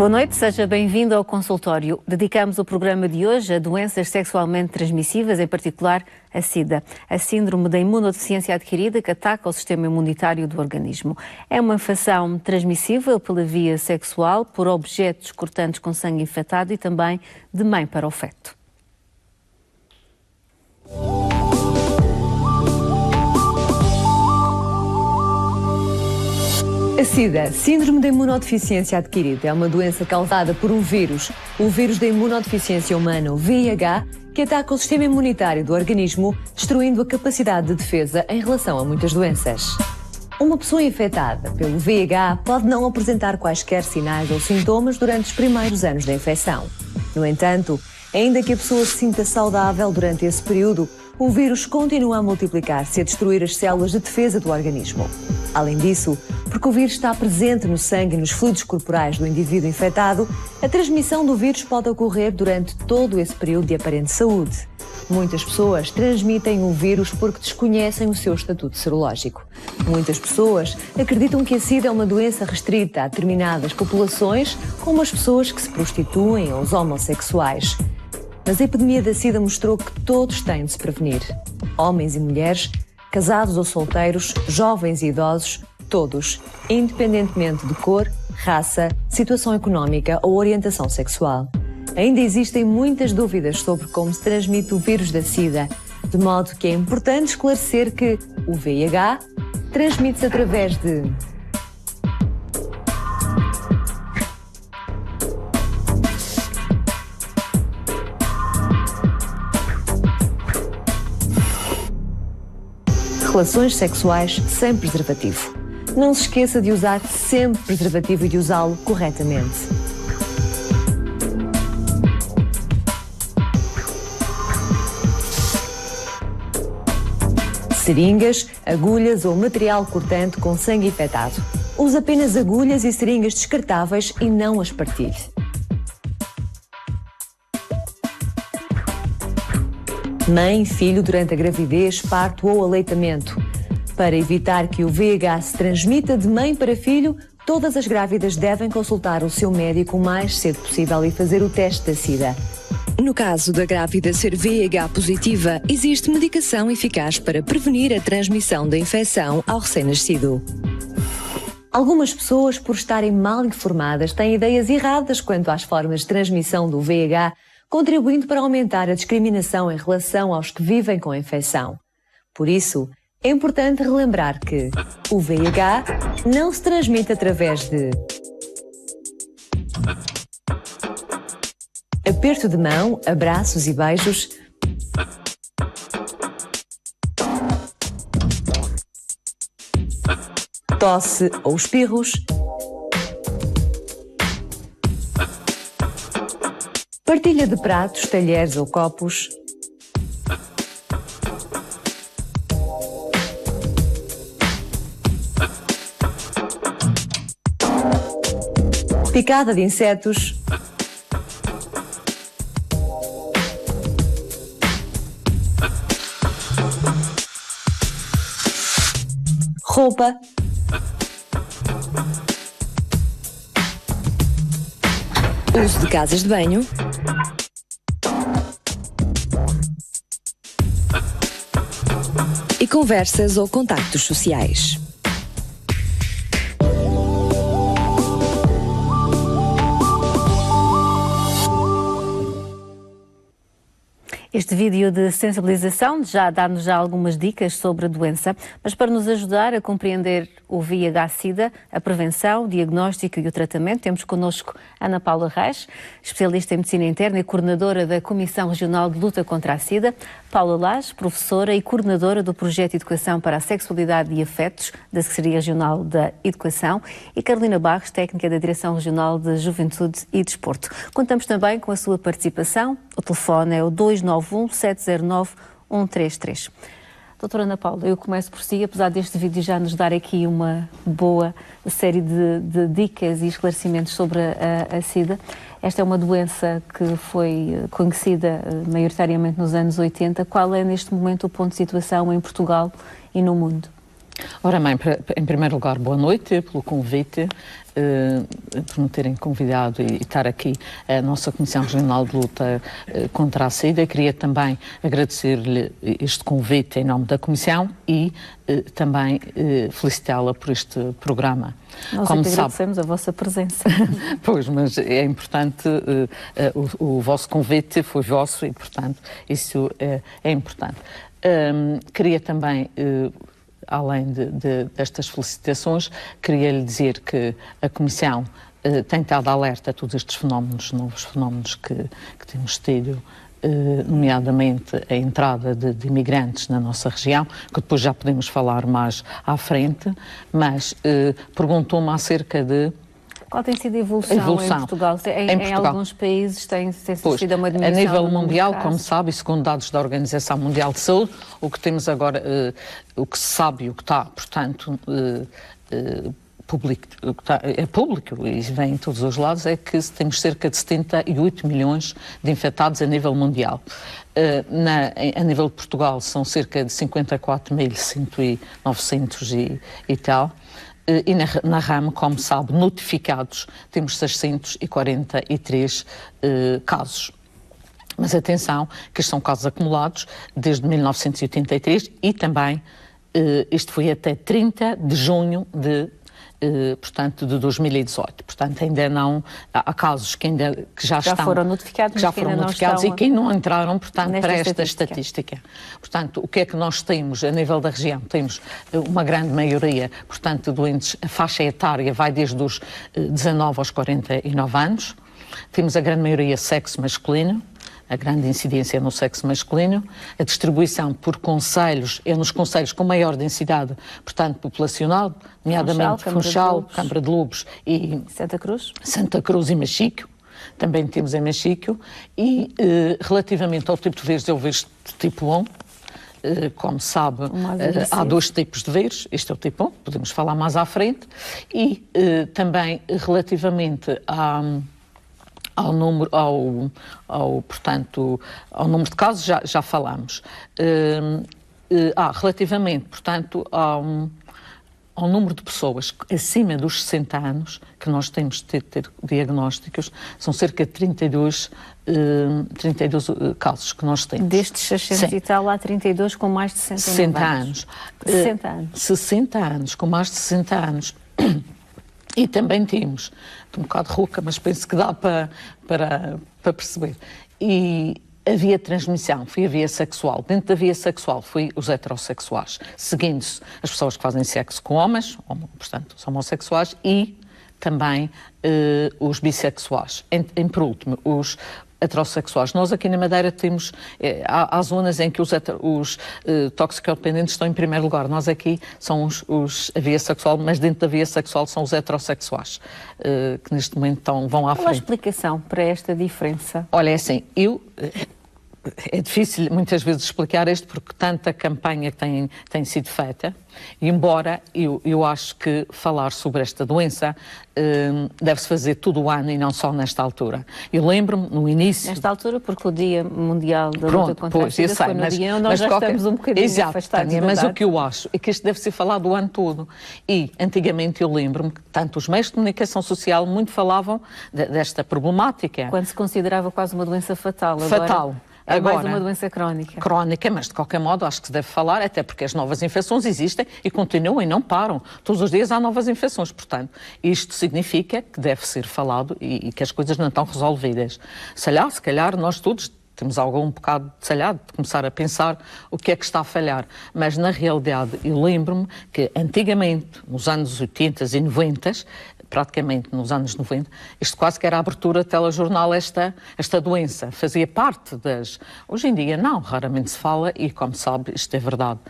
Boa noite, seja bem-vindo ao consultório. Dedicamos o programa de hoje a doenças sexualmente transmissíveis, em particular a SIDA, a síndrome da imunodeficiência adquirida que ataca o sistema imunitário do organismo. É uma infecção transmissível pela via sexual, por objetos cortantes com sangue infectado e também de mãe para o feto. A SIDA, síndrome da imunodeficiência adquirida, é uma doença causada por um vírus, o vírus da imunodeficiência humana, o VIH, que ataca o sistema imunitário do organismo, destruindo a capacidade de defesa em relação a muitas doenças. Uma pessoa infectada pelo VIH pode não apresentar quaisquer sinais ou sintomas durante os primeiros anos da infecção. No entanto, ainda que a pessoa se sinta saudável durante esse período, o vírus continua a multiplicar-se e a destruir as células de defesa do organismo. Além disso, porque o vírus está presente no sangue e nos fluidos corporais do indivíduo infectado, a transmissão do vírus pode ocorrer durante todo esse período de aparente saúde. Muitas pessoas transmitem o vírus porque desconhecem o seu estatuto serológico. Muitas pessoas acreditam que a SIDA é uma doença restrita a determinadas populações, como as pessoas que se prostituem ou os homossexuais. Mas a epidemia da SIDA mostrou que todos têm de se prevenir. Homens e mulheres, casados ou solteiros, jovens e idosos, todos, independentemente de cor, raça, situação económica ou orientação sexual. Ainda existem muitas dúvidas sobre como se transmite o vírus da SIDA, de modo que é importante esclarecer que o VIH transmite-se através de relações sexuais sem preservativo. Não se esqueça de usar sempre preservativo e de usá-lo corretamente. Seringas, agulhas ou material cortante com sangue infectado. Use apenas agulhas e seringas descartáveis e não as partilhe. Mãe e filho durante a gravidez, parto ou aleitamento. Para evitar que o VIH se transmita de mãe para filho, todas as grávidas devem consultar o seu médico o mais cedo possível e fazer o teste da SIDA. No caso da grávida ser VIH positiva, existe medicação eficaz para prevenir a transmissão da infecção ao recém-nascido. Algumas pessoas, por estarem mal informadas, têm ideias erradas quanto às formas de transmissão do VIH, contribuindo para aumentar a discriminação em relação aos que vivem com a infecção. Por isso, é importante relembrar que o VIH não se transmite através de aperto de mão, abraços e beijos, tosse ou espirros, partilha de pratos, talheres ou copos, picada de insetos, roupa, uso de casas de banho, e conversas ou contactos sociais. Este vídeo de sensibilização dá-nos algumas dicas sobre a doença, mas para nos ajudar a compreender o VIH-Sida, a prevenção, o diagnóstico e o tratamento, temos connosco Ana Paula Reis, especialista em medicina interna e coordenadora da Comissão Regional de Luta contra a SIDA, Paula Lage, professora e coordenadora do Projeto de Educação para a Sexualidade e Afetos da Secretaria Regional da Educação, e Carolina Barros, técnica da Direção Regional de Juventude e Desporto. Contamos também com a sua participação. O telefone é o 291-709-133. Doutora Ana Paula, eu começo por si, apesar deste vídeo já nos dar aqui uma boa série de dicas e esclarecimentos sobre a SIDA. Esta é uma doença que foi conhecida maioritariamente nos anos 80. Qual é neste momento o ponto de situação em Portugal e no mundo? Ora bem, em primeiro lugar, boa noite pelo convite. por me terem convidado e estar aqui a nossa Comissão Regional de Luta contra a SIDA. Queria também agradecer-lhe este convite em nome da Comissão e também felicitá-la por este programa. Nós Como agradecemos a vossa presença. Pois, mas é importante, o vosso convite foi vosso e, portanto, isso é importante. Queria também, além destas felicitações, queria lhe dizer que a Comissão tem estado alerta a todos estes fenómenos, novos fenómenos que temos tido, nomeadamente a entrada de imigrantes na nossa região, que depois já podemos falar mais à frente, mas perguntou-me acerca de... Qual tem sido a evolução em Portugal? Em alguns países tem sido uma diminuição. A nível mundial, como sabe, e segundo dados da Organização Mundial de Saúde, o que temos agora, o que se sabe e o que está, portanto, é público e vem em todos os lados, é que temos cerca de 78 milhões de infectados a nível mundial. A nível de Portugal são cerca de 54.900 e tal. E na RAM, como sabe, notificados, temos 643 casos. Mas atenção, que estes são casos acumulados desde 1983 e também, isto foi até 30 de junho portanto, de 2018. Portanto, ainda não... Há casos que já foram notificados, e que não entraram, portanto, para esta estatística. Portanto, o que é que nós temos a nível da região? Temos uma grande maioria, portanto, de doentes, a faixa etária vai desde os 19 aos 49 anos. Temos a grande maioria sexo masculino, a grande incidência no sexo masculino, a distribuição por concelhos, é nos concelhos com maior densidade, portanto, populacional, nomeadamente Funchal, Câmara de Lobos e Santa Cruz e Machico, também temos em Machico, e relativamente ao tipo de vírus, é o vírus de tipo 1, como sabe, há dois tipos de vírus, este é o tipo 1, podemos falar mais à frente, e também relativamente ao número de casos já falamos. Relativamente, portanto, ao número de pessoas acima dos 60 anos que nós temos de ter diagnósticos, são cerca de 32 casos que nós temos. Destes 600 e tal, há 32 com mais de 69 anos. 60 anos, com mais de 60 anos. E também temos, estou um bocado rouca, mas penso que dá para perceber. E a via de transmissão foi a via sexual. Dentro da via sexual foi os heterossexuais, seguindo-se as pessoas que fazem sexo com homens, portanto, os homossexuais, e também os bissexuais. Por último, os heterossexuais. Nós aqui na Madeira temos, há zonas em que os toxicodependentes estão em primeiro lugar. Nós aqui são a via sexual, mas dentro da via sexual são os heterossexuais, que neste momento vão à frente. Qual a explicação para esta diferença? Olha, é assim, é difícil muitas vezes explicar isto porque tanta campanha tem sido feita, e embora eu acho que falar sobre esta doença deve-se fazer todo o ano e não só nesta altura. Eu lembro-me no início... Nesta altura porque o Dia Mundial da Luta contra a SIDA foi no dia onde nós já estamos um bocadinho afastados da data. Mas o que eu acho é que isto deve ser falado o ano todo. E antigamente eu lembro-me que tanto os meios de comunicação social muito falavam desta problemática. Quando se considerava quase uma doença fatal. Fatal. É mais uma doença crónica. Crónica, mas de qualquer modo acho que se deve falar, até porque as novas infecções existem e continuam e não param. Todos os dias há novas infecções, portanto, isto significa que deve ser falado e que as coisas não estão resolvidas. Se calhar nós todos temos algum bocado de salhado de começar a pensar o que é que está a falhar, mas na realidade eu lembro-me que antigamente, nos anos 80 e 90, praticamente nos anos 90, isto quase que era a abertura de telejornal, esta doença, fazia parte das... Hoje em dia não, raramente se fala e, como sabe, isto é verdade,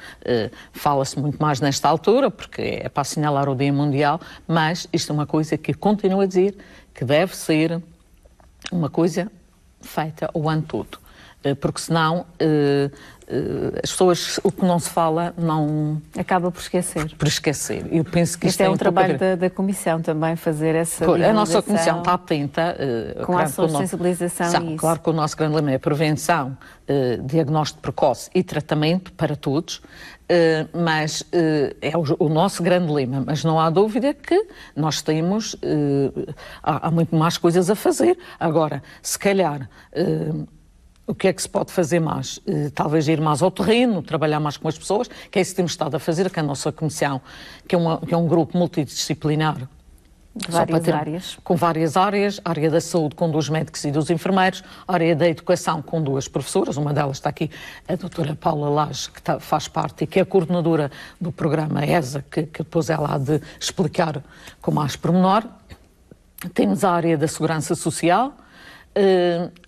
fala-se muito mais nesta altura, porque é para assinalar o Dia Mundial, mas isto é uma coisa que continuo a dizer que deve ser uma coisa feita o ano todo. porque senão as pessoas, o que não se fala, não... Acaba por esquecer. Por esquecer. Eu penso que isto é um trabalho da Comissão também, fazer essa A nossa Comissão está atenta... com ações de sensibilização e isso. Claro que o nosso grande lema é prevenção, diagnóstico precoce e tratamento para todos, mas é o nosso grande lema. Mas não há dúvida que nós temos... há muito mais coisas a fazer. Agora, se calhar... o que é que se pode fazer mais? Talvez ir mais ao terreno, trabalhar mais com as pessoas, que é isso que temos estado a fazer, que a nossa comissão, que é um grupo multidisciplinar. De várias áreas. Com várias áreas, a área da saúde com 2 médicos e 2 enfermeiros, a área da educação com 2 professoras, uma delas está aqui, a doutora Paula Lage, que faz parte e que é a coordenadora do programa ESA, que depois ela há de explicar com mais pormenor. Temos a área da segurança social,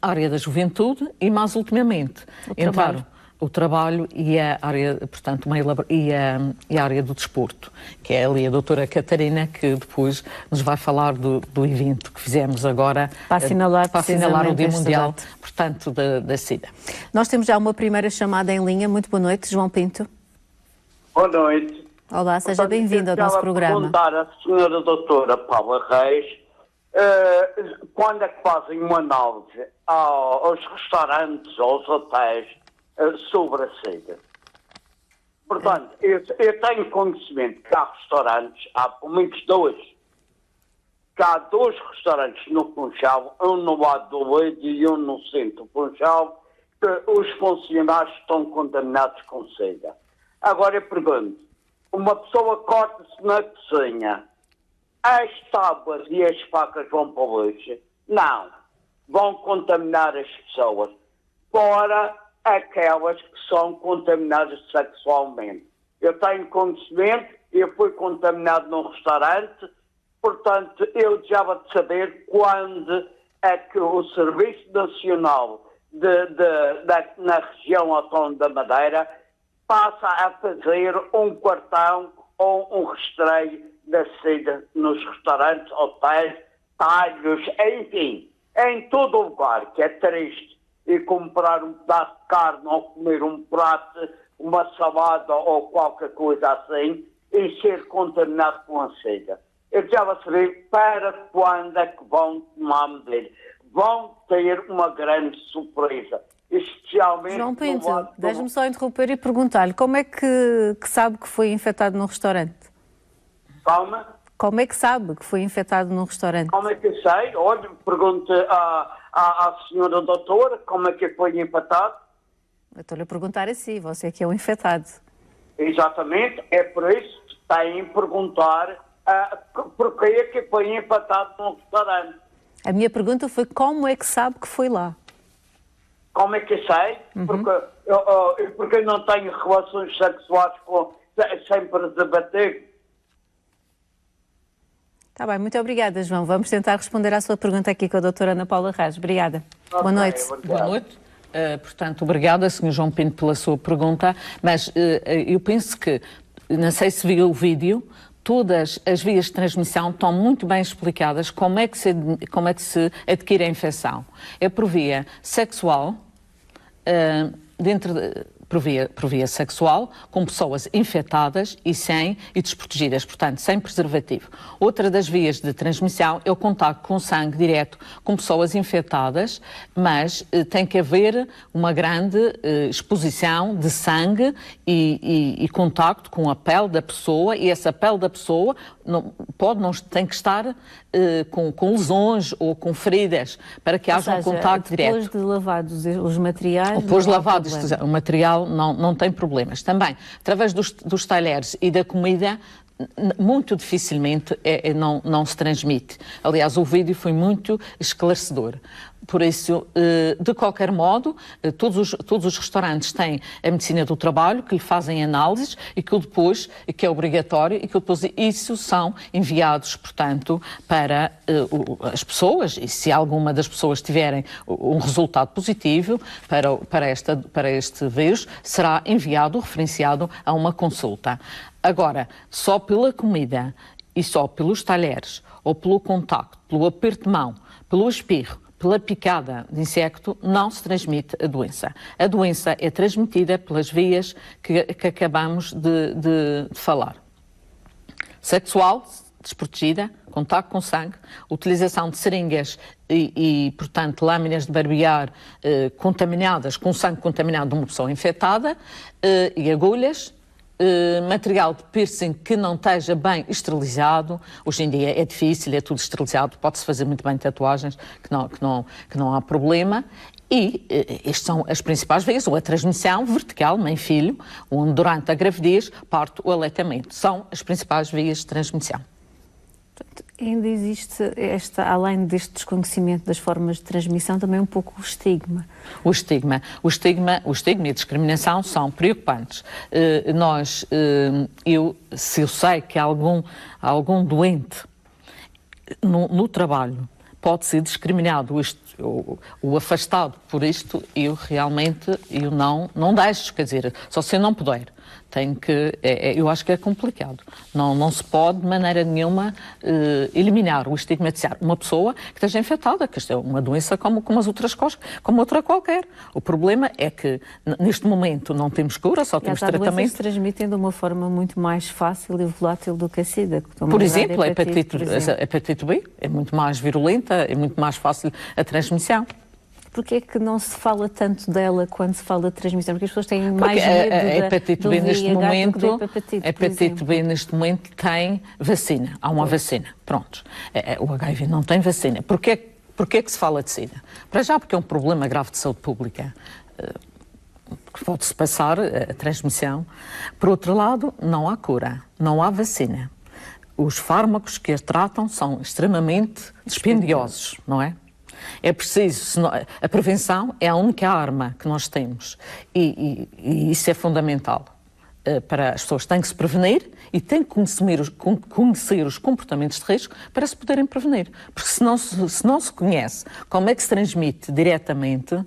a área da juventude e, mais ultimamente, entraram o trabalho e a área, portanto, e a área do desporto, que é ali a doutora Catarina, que depois nos vai falar do evento que fizemos agora para assinalar o Dia Mundial, portanto, da SIDA. Nós temos já uma primeira chamada em linha. Muito boa noite, João Pinto. Boa noite. Olá, seja bem-vindo ao nosso programa. Perguntar à senhora doutora Paula Reis quando é que fazem uma análise aos restaurantes, aos hotéis, sobre a SIDA. Portanto, eu tenho conhecimento que há restaurantes, há pelo menos 2, que há 2 restaurantes no Funchal, um no lado do Eide e um no centro do Funchal, que os funcionários estão contaminados com SIDA. Agora eu pergunto, uma pessoa corta-se na cozinha, as tábuas e as facas vão para o lixo? Não. Vão contaminar as pessoas. Fora aquelas que são contaminadas sexualmente. Eu tenho conhecimento, eu fui contaminado num restaurante, portanto, eu desejava de saber quando é que o Serviço Nacional na região autónoma da Madeira passa a fazer um cartão ou um rastreio da SIDA nos restaurantes, hotéis, talhos, enfim, em todo o lugar, que é triste. E comprar um pedaço de carne ou comer um prato, uma salada ou qualquer coisa assim, e ser contaminado com a SIDA. Eu já vou saber para quando é que vão tomar medida. Vão ter uma grande surpresa. Especialmente João Pinto, deixe-me só interromper e perguntar-lhe como é que sabe que foi infectado num restaurante? Calma. Como é que sabe que foi infectado num restaurante? Como é que eu sei? Olha, pergunte à senhora doutora como é que foi infectado. Eu estou-lhe a perguntar a si, você que é o infectado. Exatamente, é por isso que têm que perguntar porque é que foi infectado num restaurante. A minha pergunta foi como é que sabe que foi lá? Como é que eu sei? Porque eu não tenho relações sexuais sem preservativo. Está bem, muito obrigada, João. Vamos tentar responder à sua pergunta aqui com a doutora Ana Paula Reis. Obrigada. Boa noite. Boa noite. Portanto, obrigada, Sr. João Pinto, pela sua pergunta, mas eu penso que, não sei se viu o vídeo, todas as vias de transmissão estão muito bem explicadas como é que se adquire a infecção. É por via sexual, por via sexual, com pessoas infectadas e desprotegidas, portanto, sem preservativo. Outra das vias de transmissão é o contacto com sangue direto com pessoas infectadas, mas tem que haver uma grande exposição de sangue e contacto com a pele da pessoa, e essa pele da pessoa tem que estar com lesões ou com feridas, para que haja um contacto direto. Depois de lavados os materiais... Depois de lavados, o material não tem problemas. Também, através dos talheres e da comida, muito dificilmente não se transmite. Aliás, o vídeo foi muito esclarecedor. Por isso, de qualquer modo, todos os restaurantes têm a medicina do trabalho, que lhe fazem análises e que é obrigatório, e que depois isso são enviados, portanto, para as pessoas, e se alguma das pessoas tiverem um resultado positivo para este vírus, será enviado, referenciado a uma consulta. Agora, só pela comida e só pelos talheres, ou pelo contacto, pelo aperto de mão, pelo espirro, pela picada de insecto não se transmite a doença. A doença é transmitida pelas vias que acabamos de falar. Sexual, desprotegida, contacto com sangue, utilização de seringas portanto, lâminas de barbear contaminadas, com sangue contaminado de uma pessoa infectada, e agulhas, material de piercing que não esteja bem esterilizado. Hoje em dia é difícil, é tudo esterilizado, pode-se fazer muito bem tatuagens, que não há problema. E estas são as principais vias, ou a transmissão vertical, mãe-filho, onde durante a gravidez, parto ou aleitamento. São as principais vias de transmissão. Ainda existe, além deste desconhecimento das formas de transmissão, também um pouco o estigma. O estigma e a discriminação são preocupantes. Se eu sei que algum doente no trabalho pode ser discriminado ou afastado por isto, eu realmente não deixo, quer dizer, só se eu não puder. Eu acho que é complicado. Não se pode, de maneira nenhuma, eliminar ou estigmatizar uma pessoa que esteja infectada, que isto é uma doença como as outras coisas, como outra qualquer. O problema é que, neste momento, não temos cura, só temos tratamento. As doenças se transmitem de uma forma muito mais fácil e volátil do que a SIDA. Por exemplo, a hepatite B é muito mais virulenta, é muito mais fácil a transmissão. Porquê é que não se fala tanto dela quando se fala de transmissão? Porque as pessoas têm mais medo a hepatite B neste momento, hepatite, a hepatite B neste momento tem vacina. Há uma vacina. Pronto. O HIV não tem vacina. Porquê que se fala de SIDA? Para já porque é um problema grave de saúde pública. Que pode-se passar a transmissão. Por outro lado, não há cura. Não há vacina. Os fármacos que a tratam são extremamente dispendiosos, não é? É preciso, a prevenção é a única arma que nós temos e isso é fundamental. Para as pessoas têm que se prevenir e têm que conhecer os comportamentos de risco para se poderem prevenir. Porque se não se conhece como é que se transmite diretamente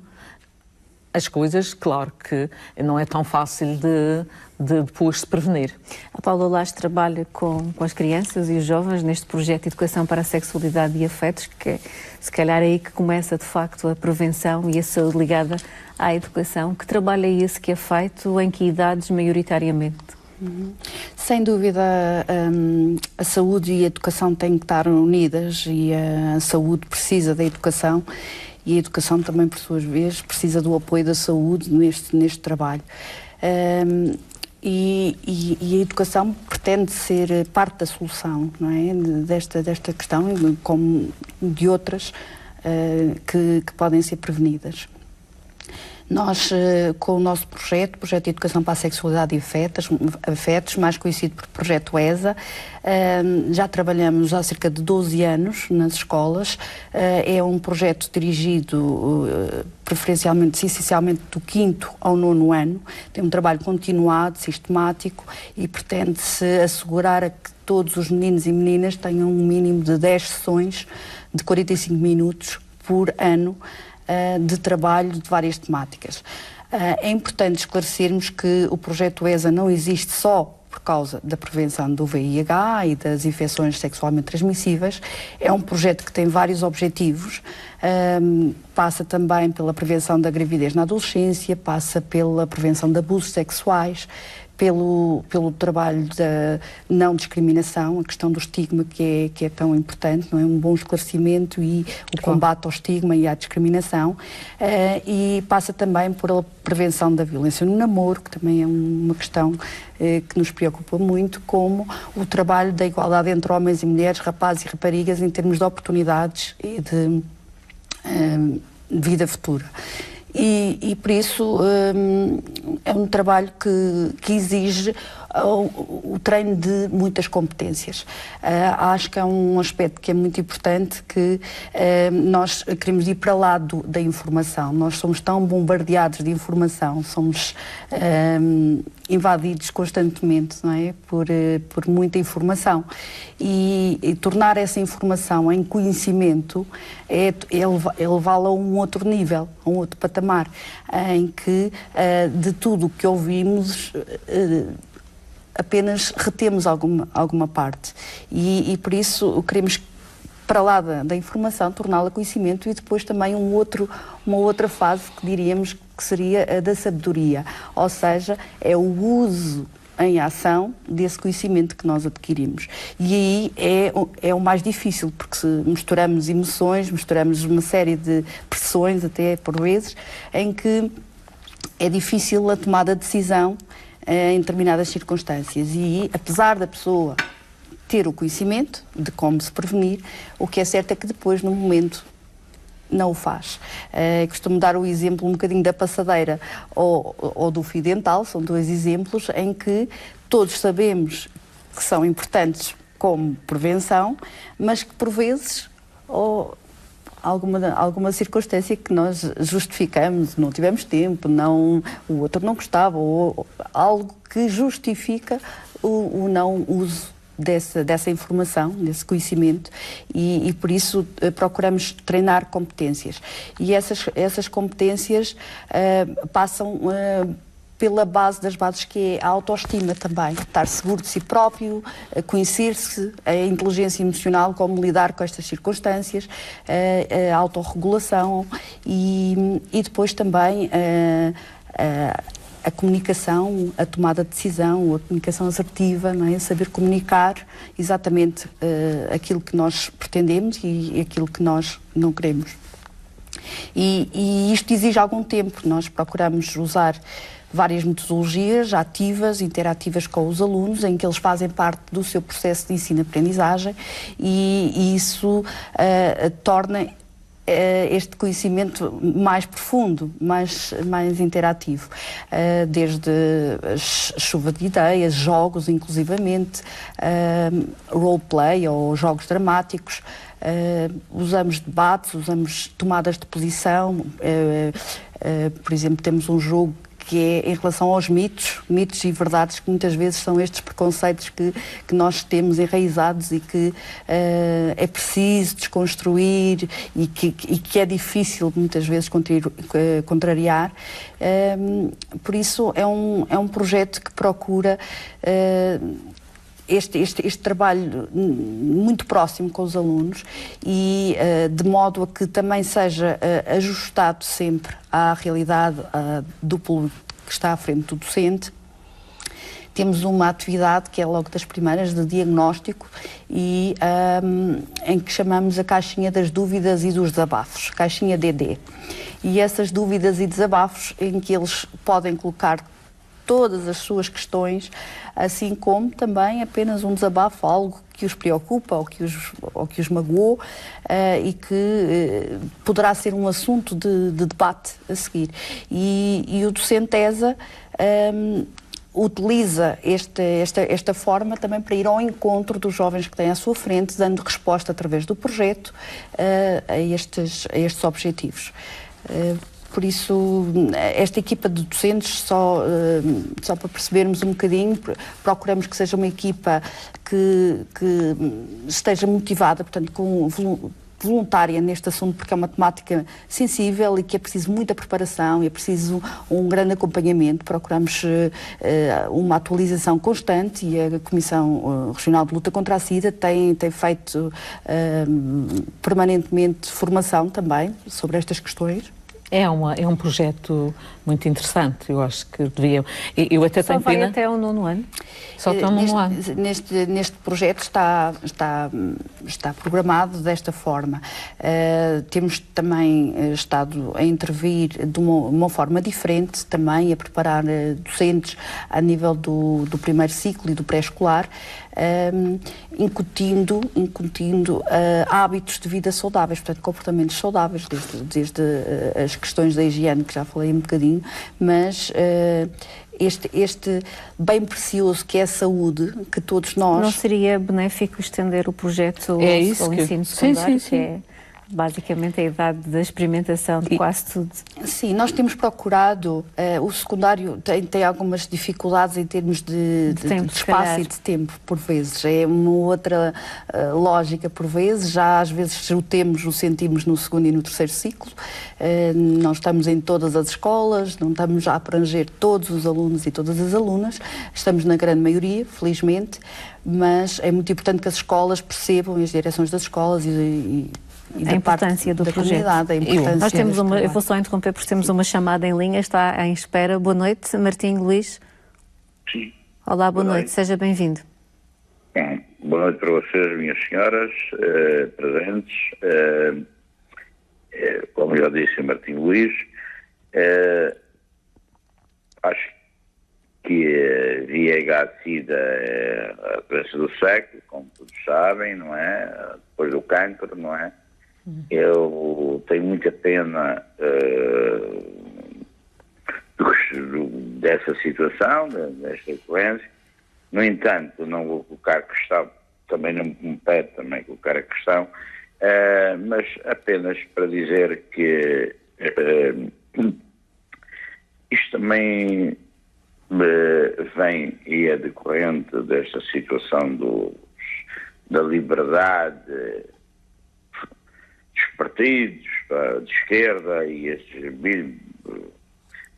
as coisas, claro que não é tão fácil de depois se prevenir. A Paula Lage trabalha com as crianças e os jovens neste projeto de Educação para a Sexualidade e Afetos, que é se calhar aí que começa de facto a prevenção e a saúde ligada à educação. Que trabalho é esse que é feito, em que idades maioritariamente? Sem dúvida, a saúde e a educação têm que estar unidas e a saúde precisa da educação. E a educação também, por sua vez, precisa do apoio da saúde neste trabalho. E a educação pretende ser parte da solução, não é? Desta questão, como de outras que podem ser prevenidas. Nós, com o nosso projeto de Educação para a Sexualidade e Afetos, mais conhecido por Projeto ESA, já trabalhamos há cerca de 12 anos nas escolas. É um projeto dirigido preferencialmente, essencialmente, do 5º ao 9º ano. Tem um trabalho continuado, sistemático, e pretende-se assegurar a que todos os meninos e meninas tenham um mínimo de 10 sessões de 45 minutos por ano de trabalho de várias temáticas. É importante esclarecermos que o projeto ESA não existe só por causa da prevenção do VIH e das infecções sexualmente transmissíveis. É um projeto que tem vários objetivos. Passa também pela prevenção da gravidez na adolescência, passa pela prevenção de abusos sexuais, pelo trabalho da não discriminação, a questão do estigma que é tão importante, não é? Um bom esclarecimento e o combate ao estigma e à discriminação, e passa também pela prevenção da violência no namoro, que também é uma questão que nos preocupa muito, como o trabalho da igualdade entre homens e mulheres, rapazes e raparigas, em termos de oportunidades e de vida futura. E por isso é um trabalho que exige o treino de muitas competências. Acho que é um aspecto que é muito importante, que nós queremos ir para lá da informação. Nós somos tão bombardeados de informação, somos invadidos constantemente, não é? Por muita informação. E tornar essa informação em conhecimento é levá-la a um outro nível, a um outro patamar, em que de tudo o que ouvimos apenas retemos alguma parte. E por isso queremos para lá da informação, torná-la conhecimento, e depois também uma outra fase que diríamos que seria a da sabedoria, ou seja, é o uso em ação desse conhecimento que nós adquirimos. E aí é o mais difícil, porque se misturamos emoções, misturamos uma série de pressões, até por vezes, em que é difícil a tomada de decisão em determinadas circunstâncias. E apesar da pessoa ter o conhecimento de como se prevenir, o que é certo é que depois, no momento, não o faz. Costumo dar o exemplo um bocadinho da passadeira ou do fio dental, são dois exemplos em que todos sabemos que são importantes como prevenção, mas que por vezes, ou alguma circunstância que nós justificamos, não tivemos tempo, o outro não gostava, ou algo que justifica o não uso dessa informação, desse conhecimento, e por isso procuramos treinar competências. E essas competências passam pela base das bases, que é a autoestima também, estar seguro de si próprio, conhecer-se, a inteligência emocional, como lidar com estas circunstâncias, a autorregulação e depois também a comunicação, a tomada de decisão, a comunicação assertiva, não é? Saber comunicar exatamente aquilo que nós pretendemos e aquilo que nós não queremos. E isto exige algum tempo. Nós procuramos usar várias metodologias ativas, interativas com os alunos, em que eles fazem parte do seu processo de ensino-aprendizagem, e isso torna este conhecimento mais profundo, mais interativo, desde chuva de ideias, jogos inclusivamente, roleplay ou jogos dramáticos, usamos debates, usamos tomadas de posição, por exemplo, temos um jogo que é em relação aos mitos e verdades, que muitas vezes são estes preconceitos que nós temos enraizados e que é preciso desconstruir e que é difícil muitas vezes contrariar. Por isso é um projeto que procura este trabalho muito próximo com os alunos e de modo a que também seja ajustado sempre à realidade do público que está à frente do docente. Temos uma atividade que é logo das primeiras, de diagnóstico, e em que chamamos a caixinha das dúvidas e dos desabafos, caixinha DD. E essas dúvidas e desabafos em que eles podem colocar todas as suas questões, assim como também apenas um desabafo, algo que os preocupa ou que os magoou, e que poderá ser um assunto de debate a seguir. E o docente ESA utiliza esta forma também para ir ao encontro dos jovens que têm à sua frente, dando resposta através do projeto a estes objetivos. Por isso, esta equipa de docentes, só para percebermos um bocadinho, procuramos que seja uma equipa que esteja motivada, portanto, voluntária neste assunto, porque é uma temática sensível e que é preciso muita preparação e é preciso um grande acompanhamento. Procuramos uma atualização constante, e a Comissão Regional de Luta contra a SIDA tem feito permanentemente formação também sobre estas questões. É um projeto muito interessante, eu acho que deviam. Eu até tenho pena. Só vai até o 9º ano? Só até o 9º ano. Neste projeto está programado desta forma. Temos também estado a intervir de uma forma diferente, também a preparar docentes a nível do primeiro ciclo e do pré-escolar, incutindo hábitos de vida saudáveis, portanto, comportamentos saudáveis, desde as questões da higiene, que já falei um bocadinho, mas este bem precioso que é a saúde, que todos nós... Não seria benéfico estender o projeto ao ensino secundário? Sim. Que é basicamente a idade da experimentação de quase tudo. Sim, nós temos procurado, o secundário tem algumas dificuldades em termos de espaço e de tempo, por vezes. É uma outra lógica, por vezes. Já às vezes o sentimos no segundo e no terceiro ciclo. Não estamos em todas as escolas, não estamos a abranger todos os alunos e todas as alunas. Estamos na grande maioria, felizmente, mas é muito importante que as escolas percebam, e as direções das escolas e a importância do projeto. Nós temos eu vou só interromper porque temos uma chamada em linha, está em espera. Boa noite, Martinho Luís. Sim. Olá, boa noite, seja bem-vindo. Boa noite para vocês, minhas senhoras presentes. Como já disse, Martinho Luís, acho que a VIH-Sida é a doença do século, como todos sabem, não é? Depois do cancro, não é? Eu tenho muita pena dessa situação, desta ocorrência. No entanto, não vou colocar questão, também não me compete também colocar a questão, mas apenas para dizer que isto também vem e é decorrente desta situação da liberdade dos partidos de esquerda e esses...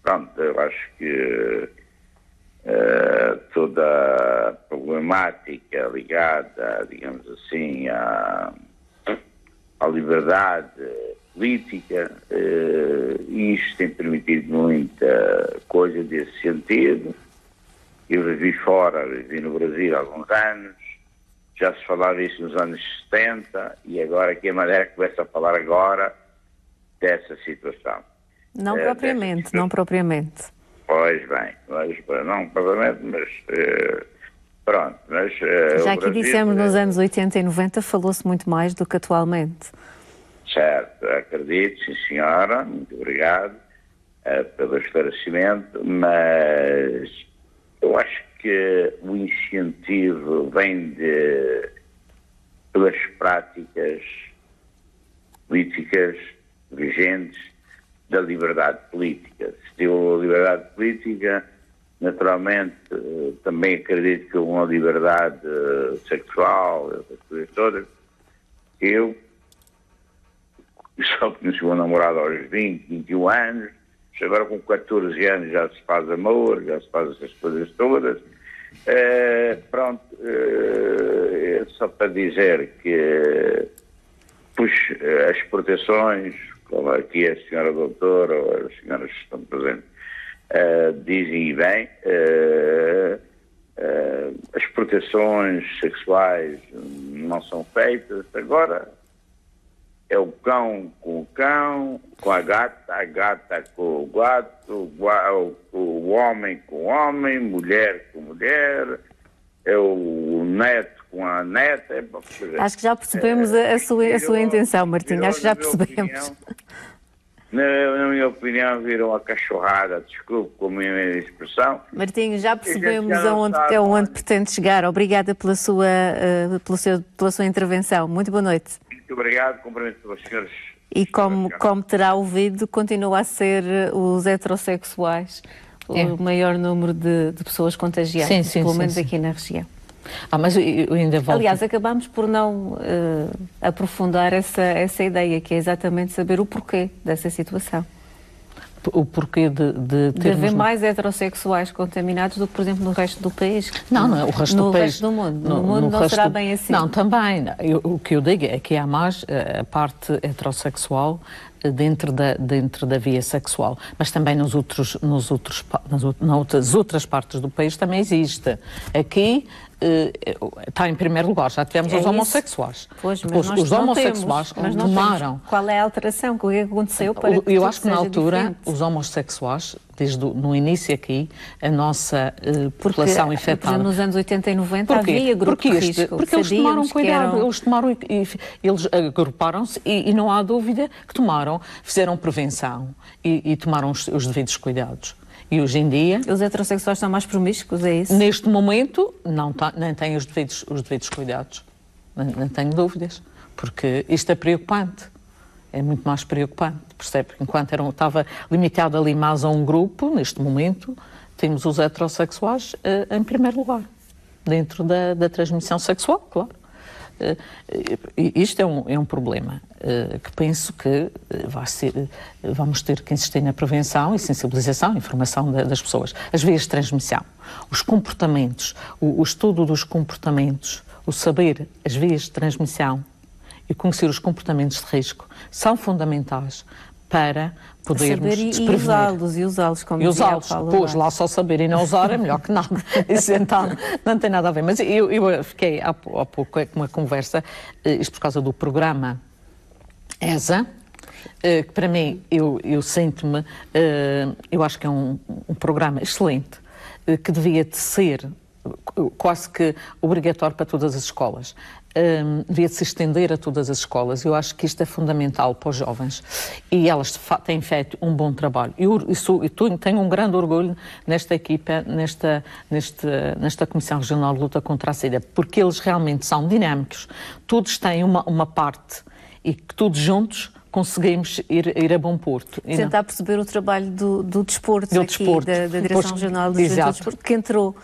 Pronto, eu acho que toda a problemática ligada, digamos assim, à liberdade política, e isto tem permitido muita coisa desse sentido. Eu vivi fora, vivi no Brasil há alguns anos, já se falava isso nos anos 70 e agora aqui a Madeira começa a falar agora dessa situação. Não propriamente, não propriamente. Pois bem, não propriamente, mas pronto. Mas, já aqui dissemos nos anos 80 e 90 falou-se muito mais do que atualmente. Certo, acredito, sim senhora, muito obrigado pelo esclarecimento, mas eu acho que o incentivo vem pelas práticas políticas vigentes da liberdade política. Se tiver a liberdade política, naturalmente também acredito que uma liberdade sexual, essas coisas todas. Eu só conheci uma namorada aos 20, 21 anos, agora com 14 anos já se faz amor, já se faz essas coisas todas. Pronto, é só para dizer que as proteções, como aqui a senhora doutora ou as senhoras que estão presentes dizem bem, as proteções sexuais não são feitas. Agora é o cão com o cão, com a gata com o gato, o homem com o homem, mulher com mulher, é o neto com a neta. Acho que já percebemos a sua intenção, Martinho, acho que já percebemos. Na minha opinião, viram a cachorrada, desculpe como é a expressão. Martinho, já percebemos aonde pretende chegar. Obrigada pela sua intervenção. Muito boa noite. Muito obrigado, cumprimento pelos senhores. E como terá ouvido, continua a ser os heterossexuais o maior número de pessoas contagiadas, pelo menos aqui na região. Mas eu ainda volto. Aliás, acabámos por não aprofundar essa ideia, que é exatamente saber o porquê dessa situação. O porquê de haver mais heterossexuais contaminados do que, por exemplo, no resto do país? Não, o resto do país. Resto do mundo. No mundo não será bem assim. Não, também. O que eu digo é que há mais a parte heterossexual dentro da via sexual, mas também nas outras partes do país também existe. Aqui está em primeiro lugar, já tivemos os homossexuais. Pois, mas os homossexuais tomaram. Qual é a alteração? O que é que aconteceu para que eu acho que na altura diferente? os homossexuais, desde no início aqui, a nossa população infectada. Porque nos anos 80 e 90 havia grupo de risco. Porque eles tomaram cuidado, eles agruparam-se e não há dúvida que fizeram prevenção e tomaram os devidos cuidados. E hoje em dia... Os heterossexuais são mais promíscuos, é isso? Neste momento, nem têm os devidos cuidados. Nem tenho dúvidas. Porque isto é preocupante. é muito mais preocupante, percebe? Enquanto estava limitado ali mais a um grupo, neste momento, temos os heterossexuais em primeiro lugar, dentro da transmissão sexual, claro. Isto é um problema que penso que vamos ter que insistir na prevenção e sensibilização, informação das pessoas. As vias de transmissão, os comportamentos, o estudo dos comportamentos, o saber as vias de transmissão e conhecer os comportamentos de risco são fundamentais para podermos prevenir. E usá-los, como dizia a Paula. Pois, lá só saber e não usar é melhor que nada. Isso então não tem nada a ver. Mas eu fiquei há pouco com uma conversa, isto por causa do programa ESA, que para mim, eu sinto-me, eu acho que é um programa excelente, que devia de ser quase que obrigatório para todas as escolas. Devia de se estender a todas as escolas. Eu acho que isto é fundamental para os jovens e elas têm feito um bom trabalho. Eu tenho um grande orgulho nesta equipa, nesta Comissão Regional de Luta contra a SIDA, porque eles realmente são dinâmicos, todos têm uma parte e que todos juntos conseguimos ir a bom porto. Tentar perceber o trabalho do desporto da Direção Regional de Juventude do Desporto, que entrou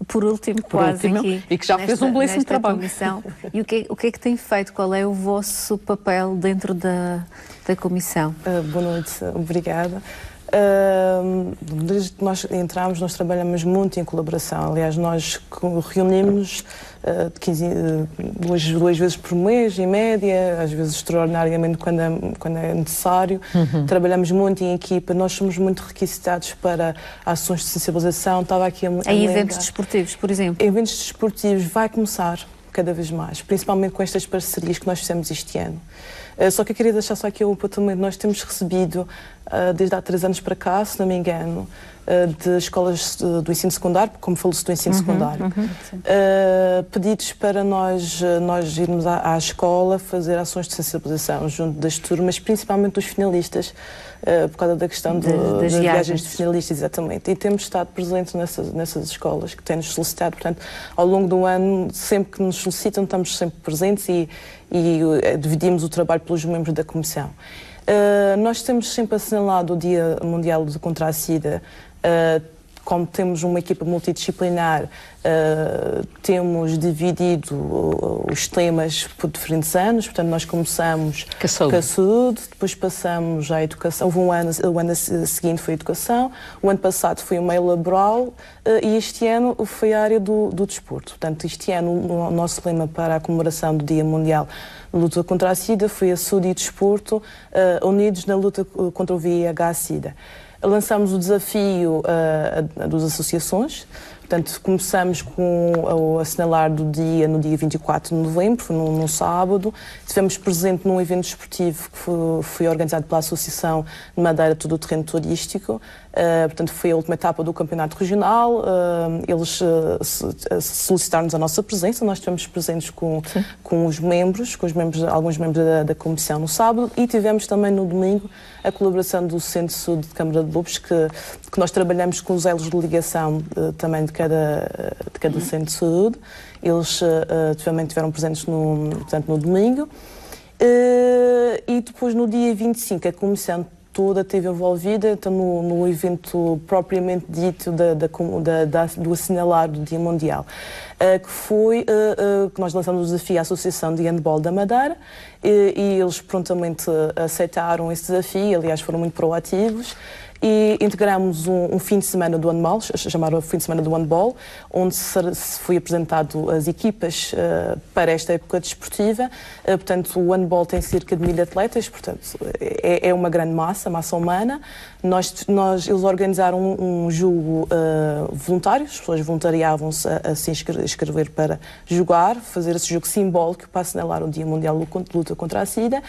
por último aqui. E que já fez um belíssimo trabalho. Comissão. E o que é que tem feito? Qual é o vosso papel dentro da Comissão? Boa noite, obrigada. Desde que nós entramos, nós trabalhamos muito em colaboração. Aliás, nós reunimos duas vezes por mês, em média, às vezes extraordinariamente quando é necessário. Trabalhamos muito em equipa. Nós somos muito requisitados para ações de sensibilização. Estava aqui em eventos desportivos, por exemplo? Eventos desportivos vai começar cada vez mais, principalmente com estas parcerias que nós fizemos este ano. Só que eu queria deixar só aqui um apontamento. Nós temos recebido, desde há 3 anos para cá, se não me engano, de escolas do ensino secundário, como falou-se do ensino secundário, pedidos para nós irmos à escola fazer ações de sensibilização junto das turmas, principalmente dos finalistas, por causa da questão das viagens de finalistas, exatamente. E temos estado presentes nessas escolas que têm-nos solicitado. Portanto, ao longo do ano, sempre que nos solicitam, estamos sempre presentes e dividimos o trabalho pelos membros da Comissão. Nós temos sempre assinalado o Dia Mundial contra a SIDA. Como temos uma equipa multidisciplinar, temos dividido os temas por diferentes anos. Portanto, nós começamos com a saúde, depois passamos à educação. Houve o ano seguinte foi a educação, o ano passado foi o meio laboral e este ano foi a área do desporto. Portanto, este ano o nosso lema para a comemoração do Dia Mundial de Luta contra a SIDA foi a saúde e o desporto unidos na luta contra o VIH-SIDA. Lançámos o desafio das associações, portanto começamos com o assinalar do dia no dia 24 de novembro, foi num sábado. Estivemos presentes num evento esportivo que foi organizado pela Associação de Madeira Todo o Terreno Turístico. Portanto, foi a última etapa do campeonato regional. Eles solicitaram-nos a nossa presença. Nós estivemos presentes com alguns membros da comissão no sábado e tivemos também no domingo a colaboração do Centro de Saúde de Câmara de Lobos, que nós trabalhamos com os elos de ligação também de cada centro de saúde. Eles também estiveram presentes no domingo. E depois, no dia 25, a comissão toda esteve envolvida no evento propriamente dito do assinalar do Dia Mundial, que foi que nós lançamos o desafio à Associação de Handball da Madeira e eles prontamente aceitaram esse desafio, aliás foram muito proativos. E integramos um fim de semana do handball, chamado fim de semana do handball, onde se foi apresentado as equipas para esta época desportiva. Portanto, o handball tem cerca de 1000 atletas, portanto, é uma grande massa humana. Eles organizaram um jogo voluntário, as pessoas voluntariavam-se a se inscrever para jogar, fazer esse jogo simbólico para assinalar o Dia Mundial de Luta contra a SIDA.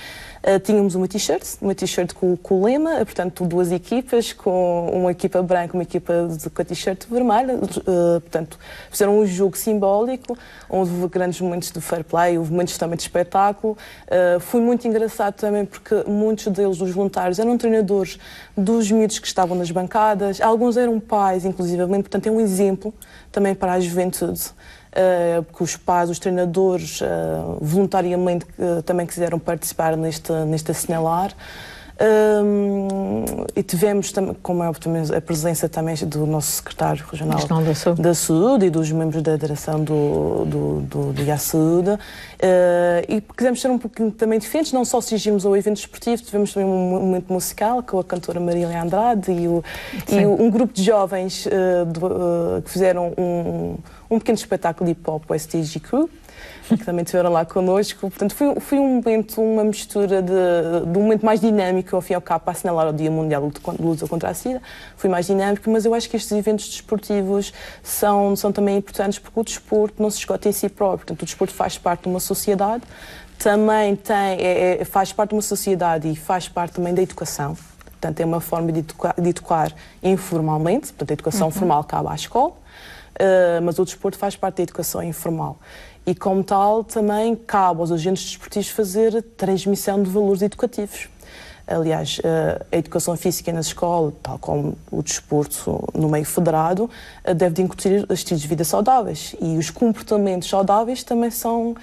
Tínhamos uma t-shirt com o lema, portanto, 2 equipas, equipas, com uma equipa branca, uma equipa com a t-shirt vermelha, portanto, fizeram um jogo simbólico, onde houve grandes momentos de fair play, houve momentos também de espetáculo. Foi muito engraçado também porque muitos deles, dos voluntários, eram treinadores dos miúdos que estavam nas bancadas, alguns eram pais, inclusivamente, portanto é um exemplo também para a juventude. Porque os pais, os treinadores, voluntariamente também quiseram participar neste assinalar. E tivemos, como é também a presença também do nosso secretário regional da Saúde e dos membros da direção do IASaúde. E quisemos ser um pouquinho também diferentes, não só exigimos ao evento esportivo, tivemos também um momento musical com a cantora Marília Andrade e um grupo de jovens que fizeram um pequeno espetáculo de hip-hop, o STG Crew, que também estiveram lá connosco. Portanto, foi um momento, uma mistura de um momento mais dinâmico, ao fim e ao cabo, para assinalar o Dia Mundial de Luta contra a SIDA. Foi mais dinâmico, mas eu acho que estes eventos desportivos são também importantes porque o desporto não se esgota em si próprio. Portanto, o desporto faz parte de uma sociedade, também faz parte de uma sociedade e faz parte também da educação. Portanto, é uma forma de educar informalmente, portanto, a educação formal cabe à escola, mas o desporto faz parte da educação informal. E, como tal, também cabe aos agentes desportivos fazer transmissão de valores educativos. Aliás, a educação física nas escolas, tal como o desporto no meio federado, deve de incutir estilos de vida saudáveis. E os comportamentos saudáveis também são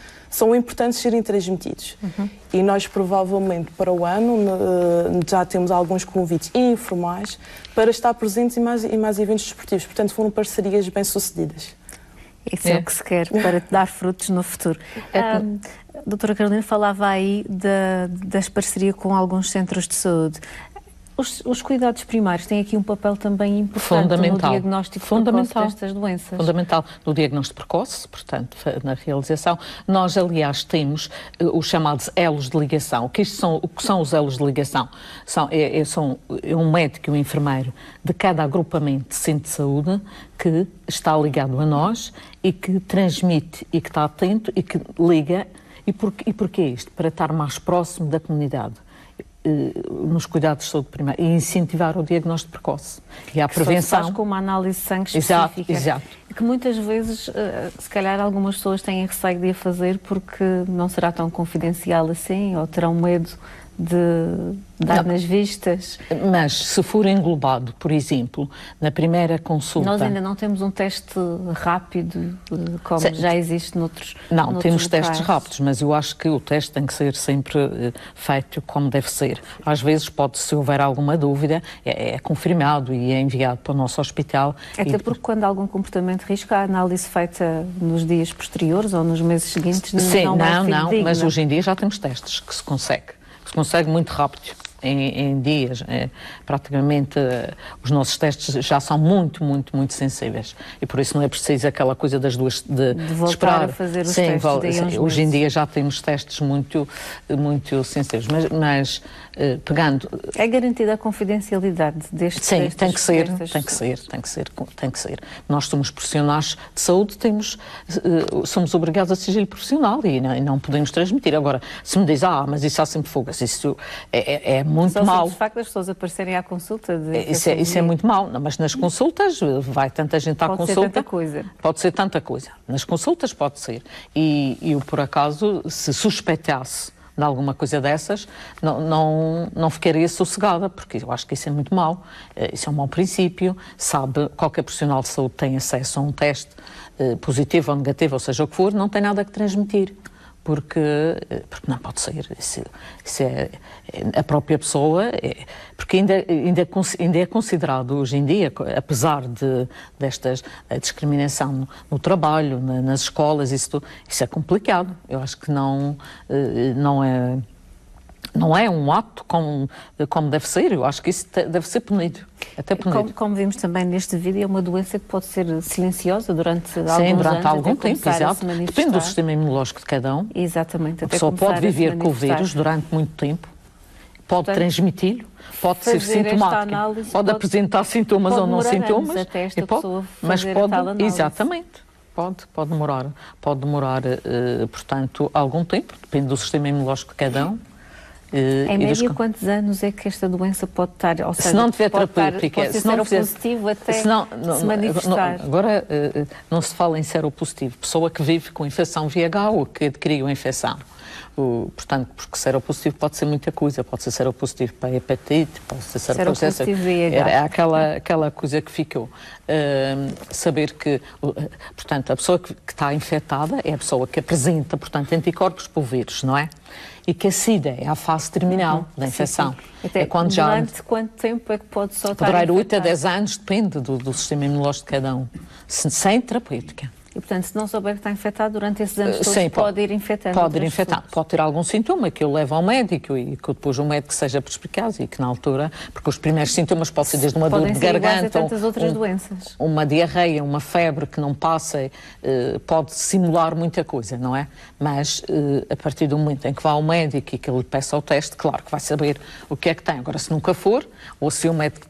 importantes serem transmitidos. E nós, provavelmente, para o ano, já temos alguns convites informais para estar presentes em mais eventos desportivos. Portanto, foram parcerias bem-sucedidas. Isso é o que se quer para dar frutos no futuro. A doutora Carolina falava aí das parcerias com alguns centros de saúde. Os cuidados primários têm aqui um papel também importante no diagnóstico precoce destas doenças. Fundamental no diagnóstico precoce, portanto, na realização. Nós, aliás, temos os chamados elos de ligação. O que são os elos de ligação? São um médico e um enfermeiro de cada agrupamento de centro de saúde que está ligado a nós e que transmite e que está atento e que liga. E porquê isto? Para estar mais próximo da comunidade nos cuidados de saúde primária e incentivar o diagnóstico precoce e a prevenção. Se faz com uma análise de sangue específica. Exato. Que muitas vezes, se calhar, algumas pessoas têm receio de a fazer porque não será tão confidencial assim ou terão medo de dar nas vistas. Mas se for englobado, por exemplo, na primeira consulta... Nós ainda não temos um teste rápido como já existe noutros temos locais. Testes rápidos, mas eu acho que o teste tem que ser sempre feito como deve ser. Às vezes se houver alguma dúvida, é confirmado e é enviado para o nosso hospital. Até porque quando há algum comportamento de risco, a análise feita nos dias posteriores ou nos meses seguintes não, mas hoje em dia já temos testes que se consegue muito rápido, em dias. Praticamente os nossos testes já são muito sensíveis e por isso não é preciso aquela coisa das duas de voltar esperar a fazer os testes. Hoje em dia já temos testes muito sensíveis, mas pegando... É garantida a confidencialidade destes testes? Sim, tem que ser. Nós somos profissionais de saúde, somos obrigados a sigilo profissional e não podemos transmitir. Agora, se me diz, mas isso há sempre fugas, isso é muito mau. Só o facto das pessoas aparecerem à consulta. Isso é muito mau, mas nas consultas vai tanta gente à consulta. Pode ser tanta coisa. Nas consultas pode ser. E eu, por acaso, se suspeitasse de alguma coisa dessas, não ficaria sossegada, porque eu acho que isso é muito mau. Isso é um mau princípio. Qualquer profissional de saúde tem acesso a um teste positivo ou negativo, ou seja o que for, não tem nada que transmitir. Porque não pode ser. Isso a própria pessoa, porque ainda é considerado hoje em dia, apesar desta discriminação no trabalho, nas escolas, isso é complicado. Eu acho que não é um ato como deve ser. Eu acho que isso deve ser punido. Até punido. Como vimos também neste vídeo, é uma doença que pode ser silenciosa durante algum tempo, exato. Depende do sistema imunológico de cada um. Exatamente. A pessoa pode viver com o vírus durante muito tempo, pode transmiti-lo, pode ser sintomática, pode apresentar sintomas ou não sintomas. Até esta pessoa mas fazer a tal análise. Exatamente. Pode demorar, portanto, algum tempo, depende do sistema imunológico de cada um. Em média, quantos anos é que esta doença pode estar? Ou seja, se não tiver terapêutica, pode ser seropositivo até se manifestar? Agora, não se fala em seropositivo. Pessoa que vive com infecção VIH ou que adquiriu a infecção. Portanto, porque seropositivo pode ser muita coisa, pode ser seropositivo para hepatite, pode ser seropositivo VIH. É aquela coisa que ficou. Saber que, portanto, a pessoa que está infectada é a pessoa que apresenta, portanto, anticorpos para o vírus, não é? E que a SIDA é a fase terminal da infecção. Sim. É quando durante quanto tempo é que pode só estar infectado? Poderá 8 a 10 anos, depende do sistema imunológico de cada um, sem terapêutica. E, portanto, se não souber que está infectado durante esses anos todos, sim, pode ir infectando. Pode ir infectando. Pode ter algum sintoma que o leve ao médico e que depois o médico seja perspicaz e que na altura, porque os primeiros sintomas podem ser desde uma dor de garganta, tantas outras doenças. Uma diarreia, uma febre que não passa, pode simular muita coisa, não é? Mas a partir do momento em que vá ao médico e que ele lhe peça o teste, claro que vai saber o que é que tem. Agora, se nunca for, ou se o médico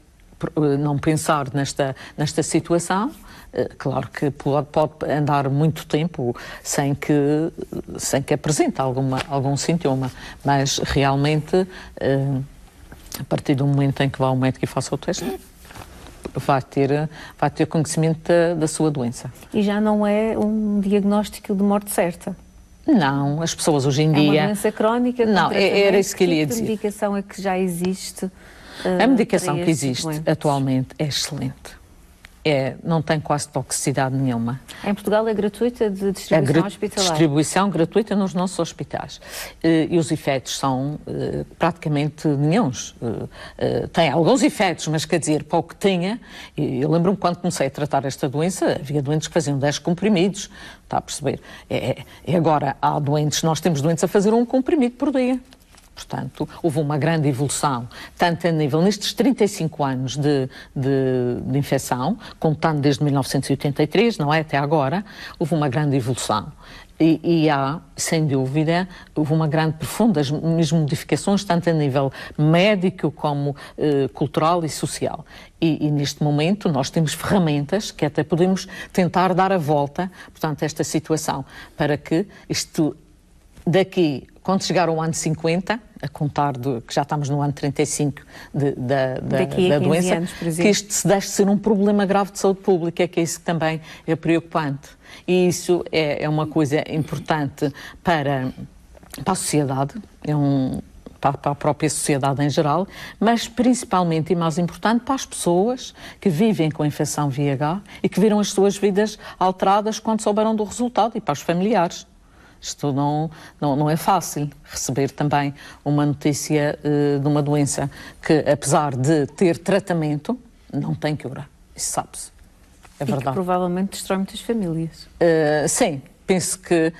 não pensar nesta situação, claro que pode andar muito tempo sem que apresente algum sintoma, mas realmente, a partir do momento em que vá ao médico e faça o teste, vai ter conhecimento da sua doença. E já não é um diagnóstico de morte certa? Não, as pessoas hoje em dia... É uma doença crónica? Não, era isso que ele ia dizer. Que medicação é que já existe? A medicação que existe atualmente é excelente. Não tem quase toxicidade nenhuma. Em Portugal é gratuita de distribuição hospitalar? Distribuição gratuita nos nossos hospitais. E os efeitos são praticamente nenhuns. Tem alguns efeitos, mas quer dizer, para o que tinha, eu lembro-me quando comecei a tratar esta doença, havia doentes que faziam 10 comprimidos, está a perceber? Agora, há doentes, nós temos doentes a fazer 1 comprimido por dia. Portanto, houve uma grande evolução, tanto a nível, nestes 35 anos de infecção, contando desde 1983, não é, até agora, houve uma grande evolução. E há, sem dúvida, houve uma grande, profundas mesmo modificações, tanto a nível médico como cultural e social. E neste momento nós temos ferramentas que até podemos tentar dar a volta, portanto, a esta situação, para que isto daqui... Quando chegar ao ano 50, a contar que já estamos no ano 35 da doença, anos, por exemplo, que isto se deixe de ser um problema grave de saúde pública, que é isso que também é preocupante. E isso é uma coisa importante para a sociedade, para a própria sociedade em geral, mas principalmente e mais importante para as pessoas que vivem com a infecção VIH e que viram as suas vidas alteradas quando souberam do resultado, e para os familiares. Isto não é fácil receber também uma notícia de uma doença que, apesar de ter tratamento, não tem cura. Isso sabe-se. É verdade. E que provavelmente destrói muitas famílias. Sim, penso que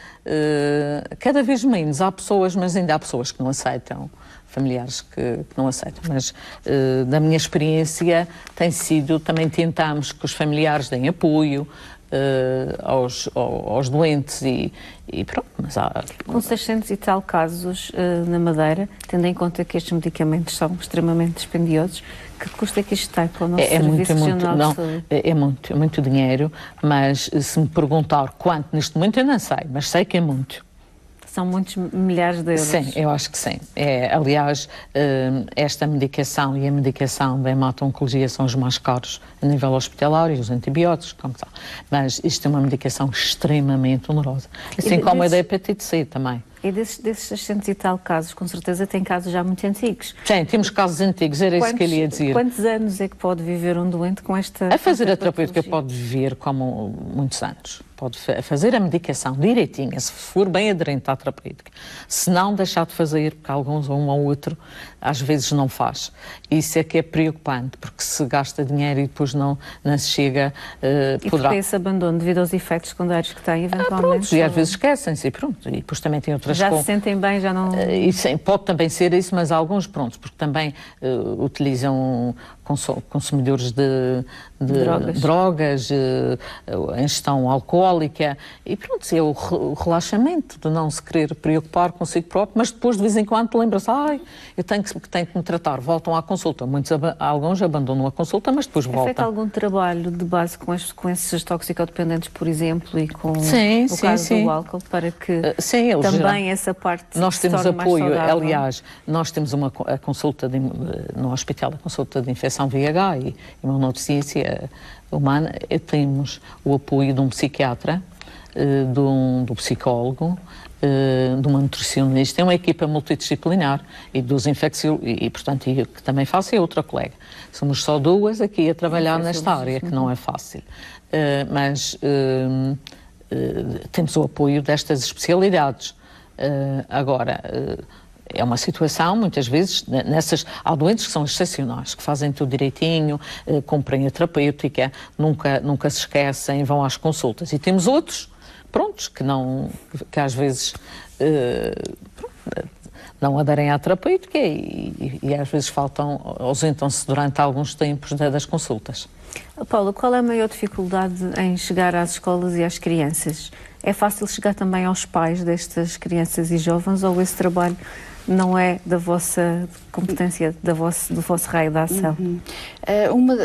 cada vez menos há pessoas, mas ainda há pessoas que não aceitam, familiares que não aceitam. Mas, da minha experiência, tem sido, também tentamos que os familiares deem apoio, aos doentes e pronto, mas há... Com 600 e tal casos na Madeira, tendo em conta que estes medicamentos são extremamente dispendiosos, que custo é que isto tem para o nosso Serviço Regional de Saúde? É muito dinheiro, mas se me perguntar quanto neste momento eu não sei, mas sei que é muito. São muitos milhares de euros. Sim, eu acho que sim. Aliás, esta medicação e a medicação da hemato-oncologia são os mais caros a nível hospitalar, e os antibióticos, como tal. Mas isto é uma medicação extremamente onerosa. Assim como a da hepatite C também. E desses 600 e tal casos, com certeza tem casos já muito antigos. Sim, temos casos antigos, era isso que ele ia dizer. Quantos anos é que pode viver um doente com esta... A fazer a terapêutica pode viver como muitos anos. Pode fazer a medicação direitinha, se for bem aderente à terapêutica. Se não deixar de fazer, porque alguns ou um ou outro, às vezes não faz. Isso é que é preocupante, porque se gasta dinheiro e depois não se chega... E porque esse abandono devido aos efeitos secundários que tem, eventualmente... Pronto, e às vezes esquecem-se, pronto. E depois também tem outras... Já se sentem bem, já não... Sim, pode também ser isso, mas alguns, pronto, porque também utilizam consumidores de drogas, a ingestão alcoólica, e pronto, é o relaxamento de não se querer preocupar consigo próprio, mas depois de vez em quando lembra-se, eu tenho que me tratar, voltam à consulta. Alguns abandonam a consulta, mas depois voltam. É feito algum trabalho de base com esses toxicodependentes, por exemplo, e com o caso do álcool, para que também essa parte nós temos se torne apoio, mais saudável? aliás, nós temos a consulta no hospital, a consulta de infecção VIH e imunodeficiência humana, temos o apoio de um psiquiatra, do psicólogo, de uma nutricionista, é uma equipa multidisciplinar e dos infecciólogos, e portanto, que também faço é outra colega. Somos só duas aqui a trabalhar nesta área, que não é fácil. Mas temos o apoio destas especialidades. Agora, é uma situação, muitas vezes, há doentes que são excepcionais, que fazem tudo direitinho, cumprem a terapêutica, nunca se esquecem, vão às consultas. E temos outros, prontos, que às vezes não aderem à terapêutica e às vezes ausentam-se durante alguns tempos das consultas. Paula, qual é a maior dificuldade em chegar às escolas e às crianças? É fácil chegar também aos pais destas crianças e jovens, ou esse trabalho não é da vossa competência, do vosso raio de ação?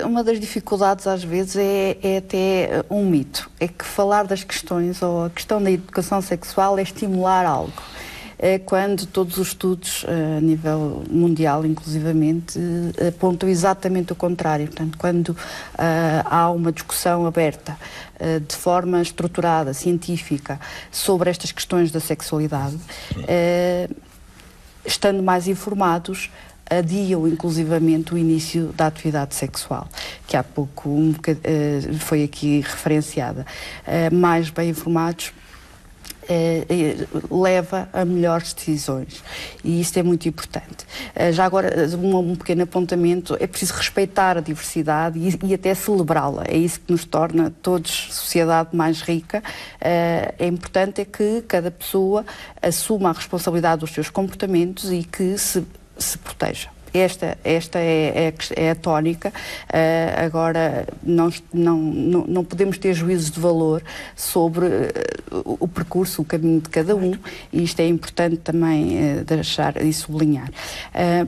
Uma das dificuldades às vezes é até um mito, é que falar das questões, ou a questão da educação sexual, é estimular algo. Quando todos os estudos, a nível mundial inclusivamente, apontam exatamente o contrário. Portanto, quando há uma discussão aberta, de forma estruturada, científica, sobre estas questões da sexualidade, estando mais informados, adiam inclusivamente o início da atividade sexual, que há pouco foi aqui referenciada. Mais bem informados, leva a melhores decisões, e isto é muito importante. Já agora, um pequeno apontamento: é preciso respeitar a diversidade e até celebrá-la. É isso que nos torna todos sociedade mais rica. É importante que cada pessoa assuma a responsabilidade dos seus comportamentos e que se proteja. Esta é a tónica. Agora, não podemos ter juízos de valor sobre o percurso, o caminho de cada um, e isto é importante também deixar e sublinhar.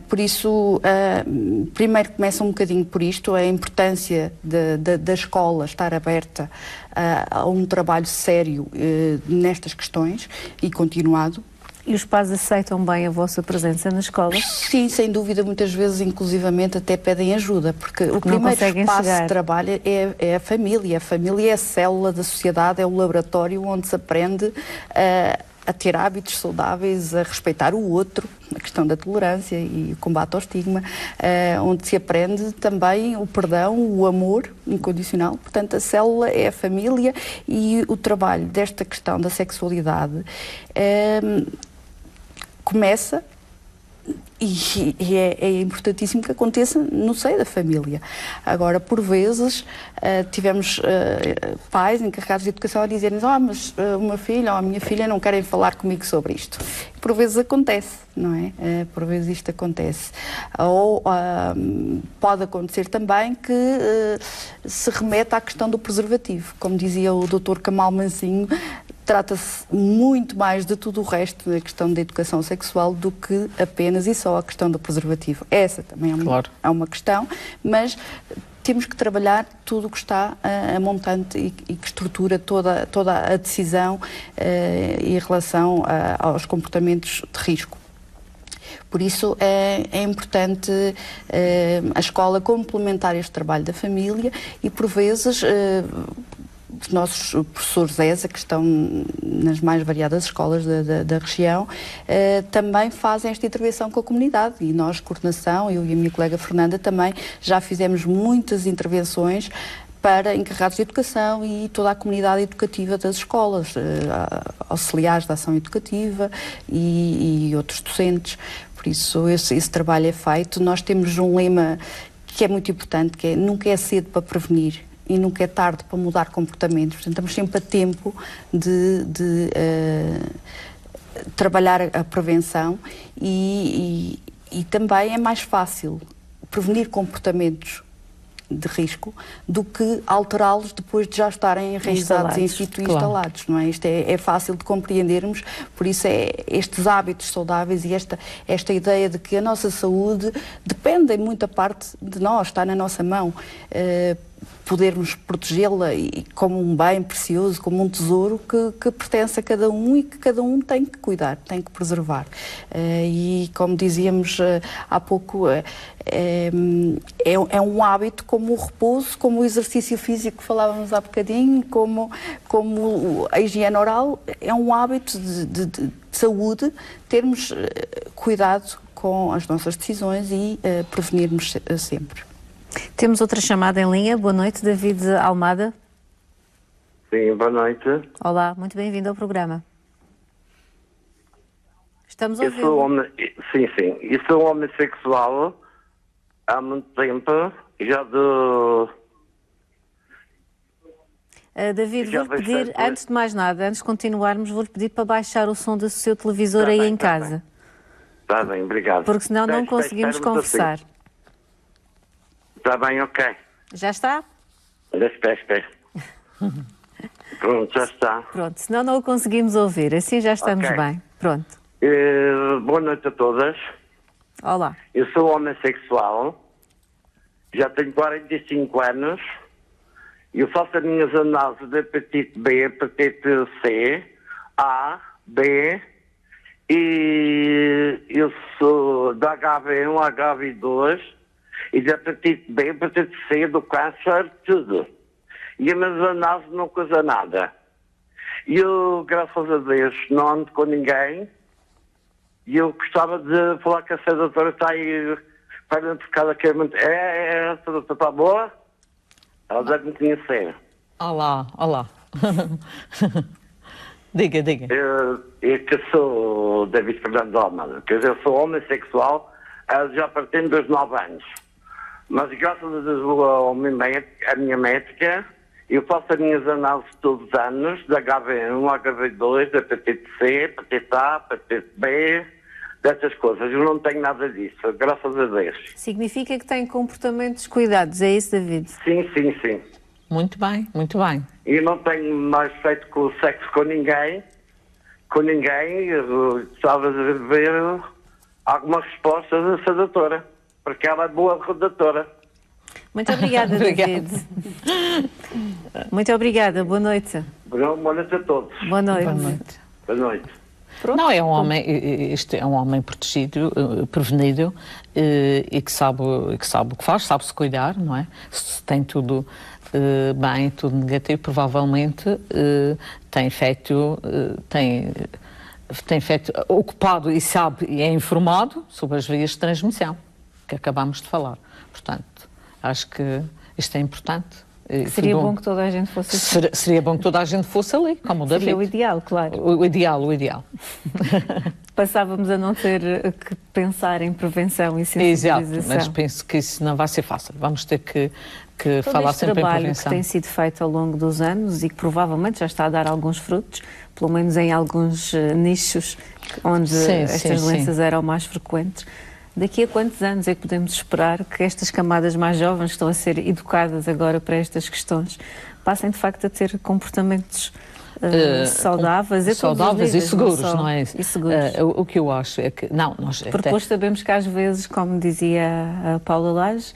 Por isso, primeiro começa um bocadinho por isto, a importância da escola estar aberta a um trabalho sério nestas questões e continuado. E os pais aceitam bem a vossa presença na escola? Sim, sem dúvida, muitas vezes, inclusivamente, até pedem ajuda, porque o primeiro espaço de trabalho é a família. A família é a célula da sociedade, é o laboratório onde se aprende a ter hábitos saudáveis, a respeitar o outro, a questão da tolerância e o combate ao estigma, onde se aprende também o perdão, o amor incondicional. Portanto, a célula é a família, e o trabalho desta questão da sexualidade começa, e é importantíssimo que aconteça no seio da família. Agora, por vezes, tivemos pais encarregados de educação a dizerem: mas o meu filho ou a minha filha não querem falar comigo sobre isto. Por vezes acontece, não é? Por vezes isto acontece. Ou pode acontecer também que se remeta à questão do preservativo. Como dizia o Dr. Kamal Mansinho, trata-se muito mais de tudo o resto da questão da educação sexual do que apenas e só a questão do preservativo. Essa também é uma questão, mas temos que trabalhar tudo o que está a montante e que estrutura toda a decisão em relação aos comportamentos de risco. Por isso é importante a escola complementar este trabalho da família, e por vezes os nossos professores ESA, que estão nas mais variadas escolas da região, também fazem esta intervenção com a comunidade, e nós, coordenação, eu e a minha colega Fernanda, também já fizemos muitas intervenções para encarregados de educação e toda a comunidade educativa das escolas, auxiliares da ação educativa e outros docentes. Por isso, esse trabalho é feito. Nós temos um lema que é muito importante, que é: nunca é cedo para prevenir e nunca é tarde para mudar comportamentos. Portanto, estamos sempre a tempo de trabalhar a prevenção, e também é mais fácil prevenir comportamentos de risco do que alterá-los depois de já estarem enraizados em situ e instalados, não é? Isto é fácil de compreendermos, por isso estes hábitos saudáveis e esta ideia de que a nossa saúde depende em muita parte de nós, está na nossa mão. Podermos protegê-la como um bem precioso, como um tesouro que pertence a cada um e que cada um tem que cuidar, tem que preservar. E como dizíamos há pouco, é um hábito como o repouso, como o exercício físico que falávamos há bocadinho, como a higiene oral, é um hábito de saúde, termos cuidado com as nossas decisões e prevenirmos sempre. Temos outra chamada em linha. Boa noite, David Almada. Sim, boa noite. Olá, muito bem-vindo ao programa. Estamos a ouvir. Sim. Eu sou um homossexual há muito tempo. David, vou-lhe pedir, antes de mais nada, antes de continuarmos, vou-lhe pedir para baixar o som do seu televisor aí em casa. Está bem, obrigado. Porque senão não conseguimos conversar. Assim. Está bem, ok. Já está? Espera. Pronto, já está. Pronto, senão não o conseguimos ouvir. Assim já estamos bem. Pronto. Boa noite a todas. Olá. Eu sou homossexual. Já tenho 45 anos. Eu faço as minhas análises de hepatite B, hepatite C, A, B. E eu sou da HIV1, HIV2. E da hepatite B, hepatite C, do câncer, tudo. E as minhas análises não coisa nada. E eu, graças a Deus, não ando com ninguém. E eu gostava de falar que essa doutora está aí para identificar aqui. Essa doutora está boa? Ela deve me conhecer. Olá. Diga. Eu que sou David Fernando Almada. Quer dizer, eu sou homossexual já partindo dos 9 anos. Mas graças a Deus, a minha médica, eu faço as minhas análises todos os anos, da HIV1, HIV2, da hepatite C, hepatite A, hepatite B, dessas coisas. Eu não tenho nada disso, graças a Deus. Significa que tem comportamentos cuidados, é isso, David? Sim. Muito bem. E não tenho mais feito com o sexo com ninguém. Eu gostava de ver algumas respostas dessa doutora, porque ela é boa redatora. Muito obrigada, David. Muito obrigada, boa noite. Boa noite a todos. Boa noite. Boa noite. Pronto. Não, este é um homem protegido, prevenido e que sabe o que faz, sabe-se cuidar, não é? Se tem tudo bem, tudo negativo, provavelmente tem feito ocupado e sabe e é informado sobre as vias de transmissão que acabamos de falar. Portanto, acho que isto é importante. Seria bom que toda a gente fosse assim. Seria bom que toda a gente fosse ali, como o David. Seria o ideal, claro. O ideal. Passávamos a não ter que pensar em prevenção e sensibilização. Exato, mas penso que isso não vai ser fácil. Vamos ter que falar sempre em prevenção. Todo este trabalho que tem sido feito ao longo dos anos e que provavelmente já está a dar alguns frutos, pelo menos em alguns nichos onde estas doenças eram mais frequentes. Daqui a quantos anos é que podemos esperar que estas camadas mais jovens que estão a ser educadas agora para estas questões passem de facto a ter comportamentos saudáveis e seguros, não é? E seguros. O que eu acho é que... Porque depois sabemos que às vezes, como dizia a Paula Lage,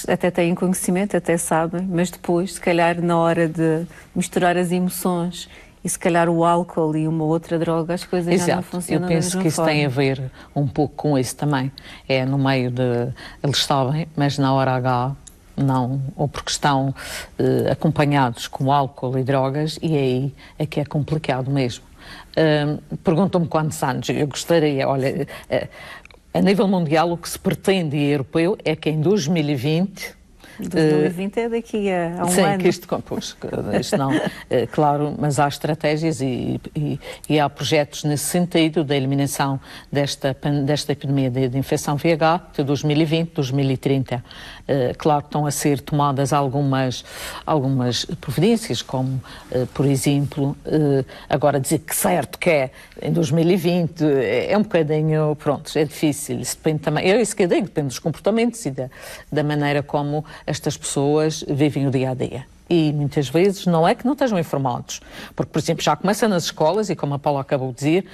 até têm conhecimento, até sabem, mas depois, se calhar na hora de misturar as emoções e se calhar o álcool e uma outra droga, as coisas já não funcionam da mesma forma. Eu penso que isso tem a ver um pouco com isso também. É no meio de... Eles sabem, mas na hora H não, ou porque estão acompanhados com álcool e drogas, e aí é que é complicado mesmo. Perguntam-me quantos anos. Eu gostaria, olha, a nível mundial o que se pretende e europeu é que em 2020 2020 é daqui a um ano. Sim, isto não, claro, mas há estratégias e há projetos nesse sentido da eliminação desta epidemia de infecção VIH de 2020, 2030. Claro que estão a ser tomadas algumas providências, como, por exemplo, agora dizer que certo que é em 2020 é um bocadinho, pronto, é difícil. Isso depende também, é isso que eu digo, depende dos comportamentos e da maneira como estas pessoas vivem o dia a dia. E muitas vezes não é que não estejam informados, porque, por exemplo, já começa nas escolas e, como a Paula acabou de dizer,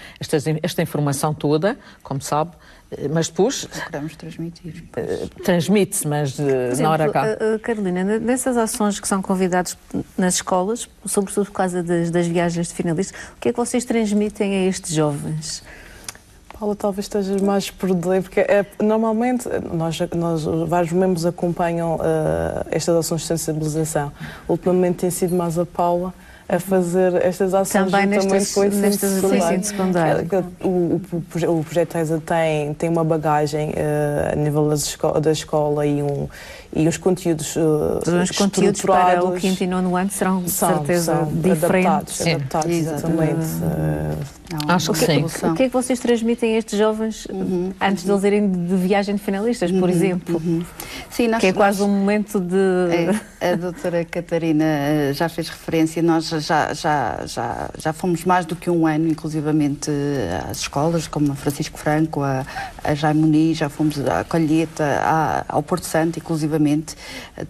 esta informação toda, como sabe, mas depois... Procuramos transmitir. Transmite-se, mas na hora cá. Carolina, nessas ações que são convidados nas escolas, sobretudo por causa das viagens de finalistas, o que é que vocês transmitem a estes jovens? Paula, talvez estejas mais por dentro, porque normalmente nós vários membros acompanham estas ações de sensibilização. Ultimamente tem sido mais a Paula a fazer estas ações também juntamente com o ensino secundário. O projeto ESA tem uma bagagem a nível da escola e os conteúdos os conteúdos para o quinto e nono ano serão, de certeza, diferentes. Adaptados exatamente. Acho que sim. O que é que vocês transmitem a estes jovens antes de eles irem de viagem de finalistas, por exemplo? Sim, que é quase um momento de... A doutora Catarina já fez referência, nós já fomos mais do que um ano, inclusivamente às escolas, como a Francisco Franco, a Jaime Muniz, já fomos à Colheita, ao Porto Santo, inclusivamente,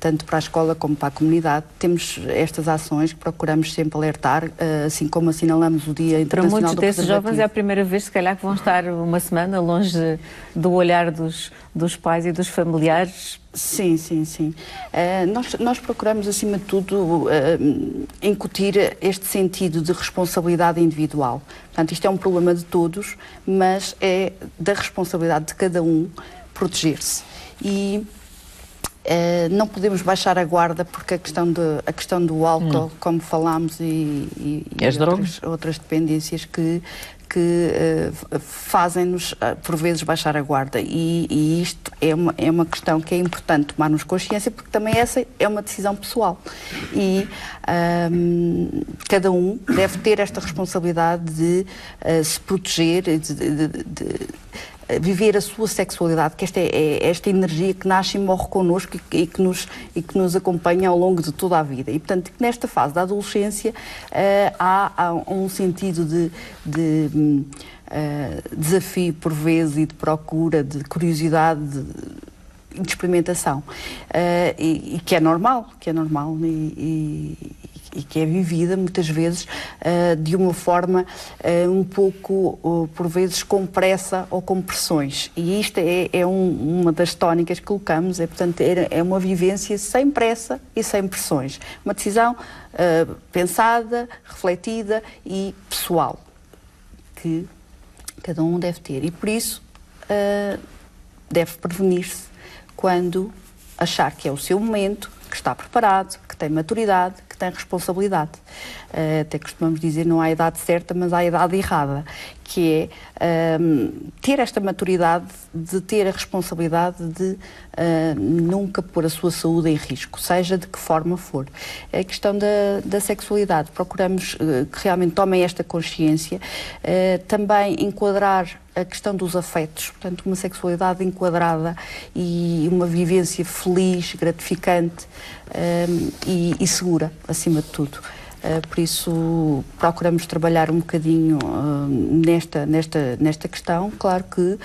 tanto para a escola como para a comunidade. Temos estas ações que procuramos sempre alertar, assim como assinalamos o Dia Internacional do Preservativo. Para muitos desses jovens é a primeira vez, se calhar, que vão estar uma semana longe do olhar dos pais e dos familiares. Sim. Nós procuramos, acima de tudo, incutir este sentido de responsabilidade individual. Portanto, isto é um problema de todos, mas é da responsabilidade de cada um proteger-se. E não podemos baixar a guarda, porque a questão do álcool, como falámos, e outras dependências que fazem-nos, por vezes, baixar a guarda. E isto é uma questão que é importante tomarmos consciência, porque também essa é uma decisão pessoal. E cada um deve ter esta responsabilidade de se proteger, de viver a sua sexualidade, que esta energia que nasce e morre connosco e que nos acompanha ao longo de toda a vida. E, portanto, nesta fase da adolescência há um sentido de desafio, por vezes, e de procura, de curiosidade, de experimentação. E que é normal, e que é vivida muitas vezes de uma forma um pouco, por vezes, com pressa ou com pressões. E isto é uma das tónicas que colocamos, portanto, é uma vivência sem pressa e sem pressões. Uma decisão pensada, refletida e pessoal, que cada um deve ter. E, por isso, deve prevenir-se quando achar que é o seu momento, que está preparado, que tem maturidade, que tem responsabilidade. Até costumamos dizer, não há idade certa, mas há a idade errada, que é ter esta maturidade de ter a responsabilidade de nunca pôr a sua saúde em risco, seja de que forma for. É a questão da sexualidade. Procuramos que realmente tomem esta consciência. Também enquadrar a questão dos afetos, portanto, uma sexualidade enquadrada e uma vivência feliz, gratificante e segura, acima de tudo. Por isso, procuramos trabalhar um bocadinho nesta questão. Claro que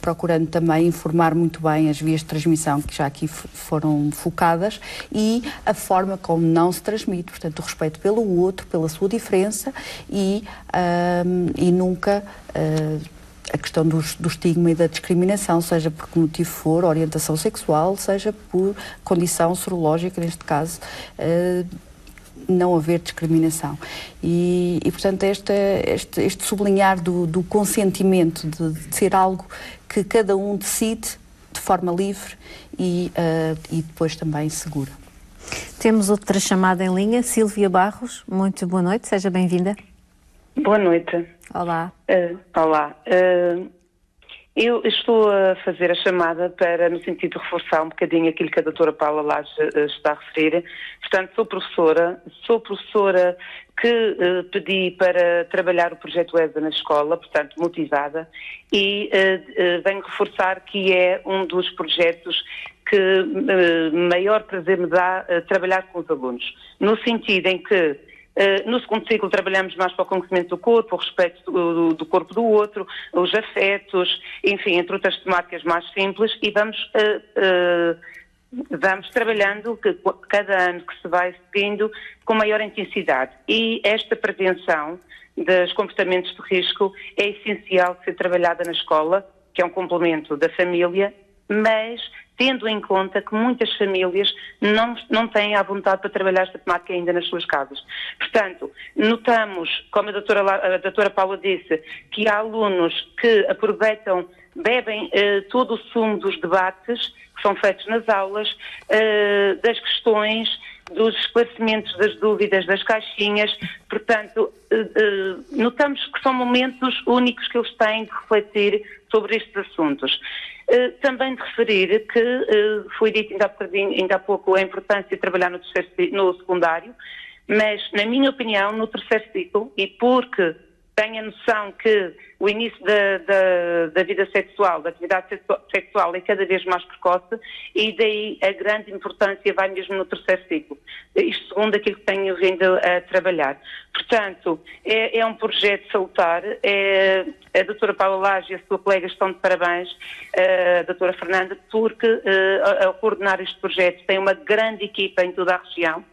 procurando também informar muito bem as vias de transmissão que já aqui foram focadas e a forma como não se transmite. Portanto, o respeito pelo outro, pela sua diferença e nunca... a questão do estigma e da discriminação, seja por que motivo for, orientação sexual, seja por condição sorológica, neste caso, não haver discriminação. E portanto, este sublinhar do consentimento, de ser algo que cada um decide de forma livre e depois também segura. Temos outra chamada em linha, Sílvia Barros. Muito boa noite, seja bem-vinda. Boa noite. Olá. Olá. Eu estou a fazer a chamada para, no sentido de reforçar um bocadinho aquilo que a doutora Paula Laje está a referir. Portanto, sou professora que pedi para trabalhar o projeto ESA na escola, portanto, motivada, e venho reforçar que é um dos projetos que maior prazer me dá trabalhar com os alunos, no sentido em que no segundo ciclo trabalhamos mais para o conhecimento do corpo, o respeito do corpo do outro, os afetos, enfim, entre outras temáticas mais simples, e vamos trabalhando cada ano que se vai seguindo com maior intensidade. E esta prevenção dos comportamentos de risco é essencial de ser trabalhada na escola, que é um complemento da família, mas tendo em conta que muitas famílias não têm a vontade para trabalhar esta temática ainda nas suas casas. Portanto, notamos, como a doutora Paula disse, que há alunos que aproveitam, bebem todo o sumo dos debates que são feitos nas aulas, das questões, dos esclarecimentos das dúvidas, das caixinhas. Portanto, notamos que são momentos únicos que eles têm de refletir sobre estes assuntos. Também de referir que foi dito ainda há pouco a importância de trabalhar no secundário, mas, na minha opinião, no terceiro ciclo, e porque tenho a noção que o início da vida sexual, da atividade sexual é cada vez mais precoce, e daí a grande importância vai mesmo no terceiro ciclo. Isto segundo aquilo que tenho vindo a trabalhar. Portanto, é um projeto salutar. A doutora Paula Laje e a sua colega estão de parabéns, a doutora Fernanda, porque ao coordenar este projeto tem uma grande equipa em toda a região,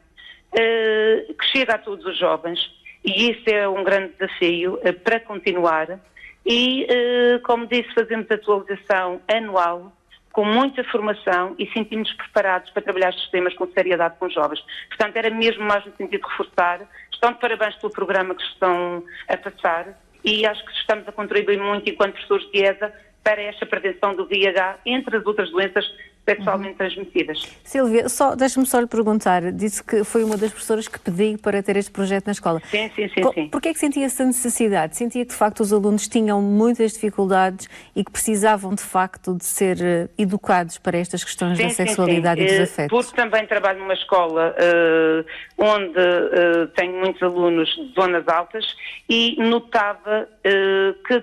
que chega a todos os jovens, e isso é um grande desafio para continuar. E, como disse, fazemos atualização anual, com muita formação, e sentimos preparados para trabalhar estes temas com seriedade com os jovens. Portanto, era mesmo mais no sentido de reforçar. Estão de parabéns pelo programa que estão a passar, e acho que estamos a contribuir muito, enquanto professores de ESA, para esta prevenção do VIH, entre as outras doenças sexualmente transmitidas. Sílvia, deixe-me só lhe perguntar, disse que foi uma das professoras que pediu para ter este projeto na escola. Sim. Porquê é que sentia essa necessidade? Sentia que, de facto, os alunos tinham muitas dificuldades e que precisavam, de facto, de ser educados para estas questões da sexualidade e dos afetos? Porque também trabalho numa escola onde tenho muitos alunos de zonas altas, e notava que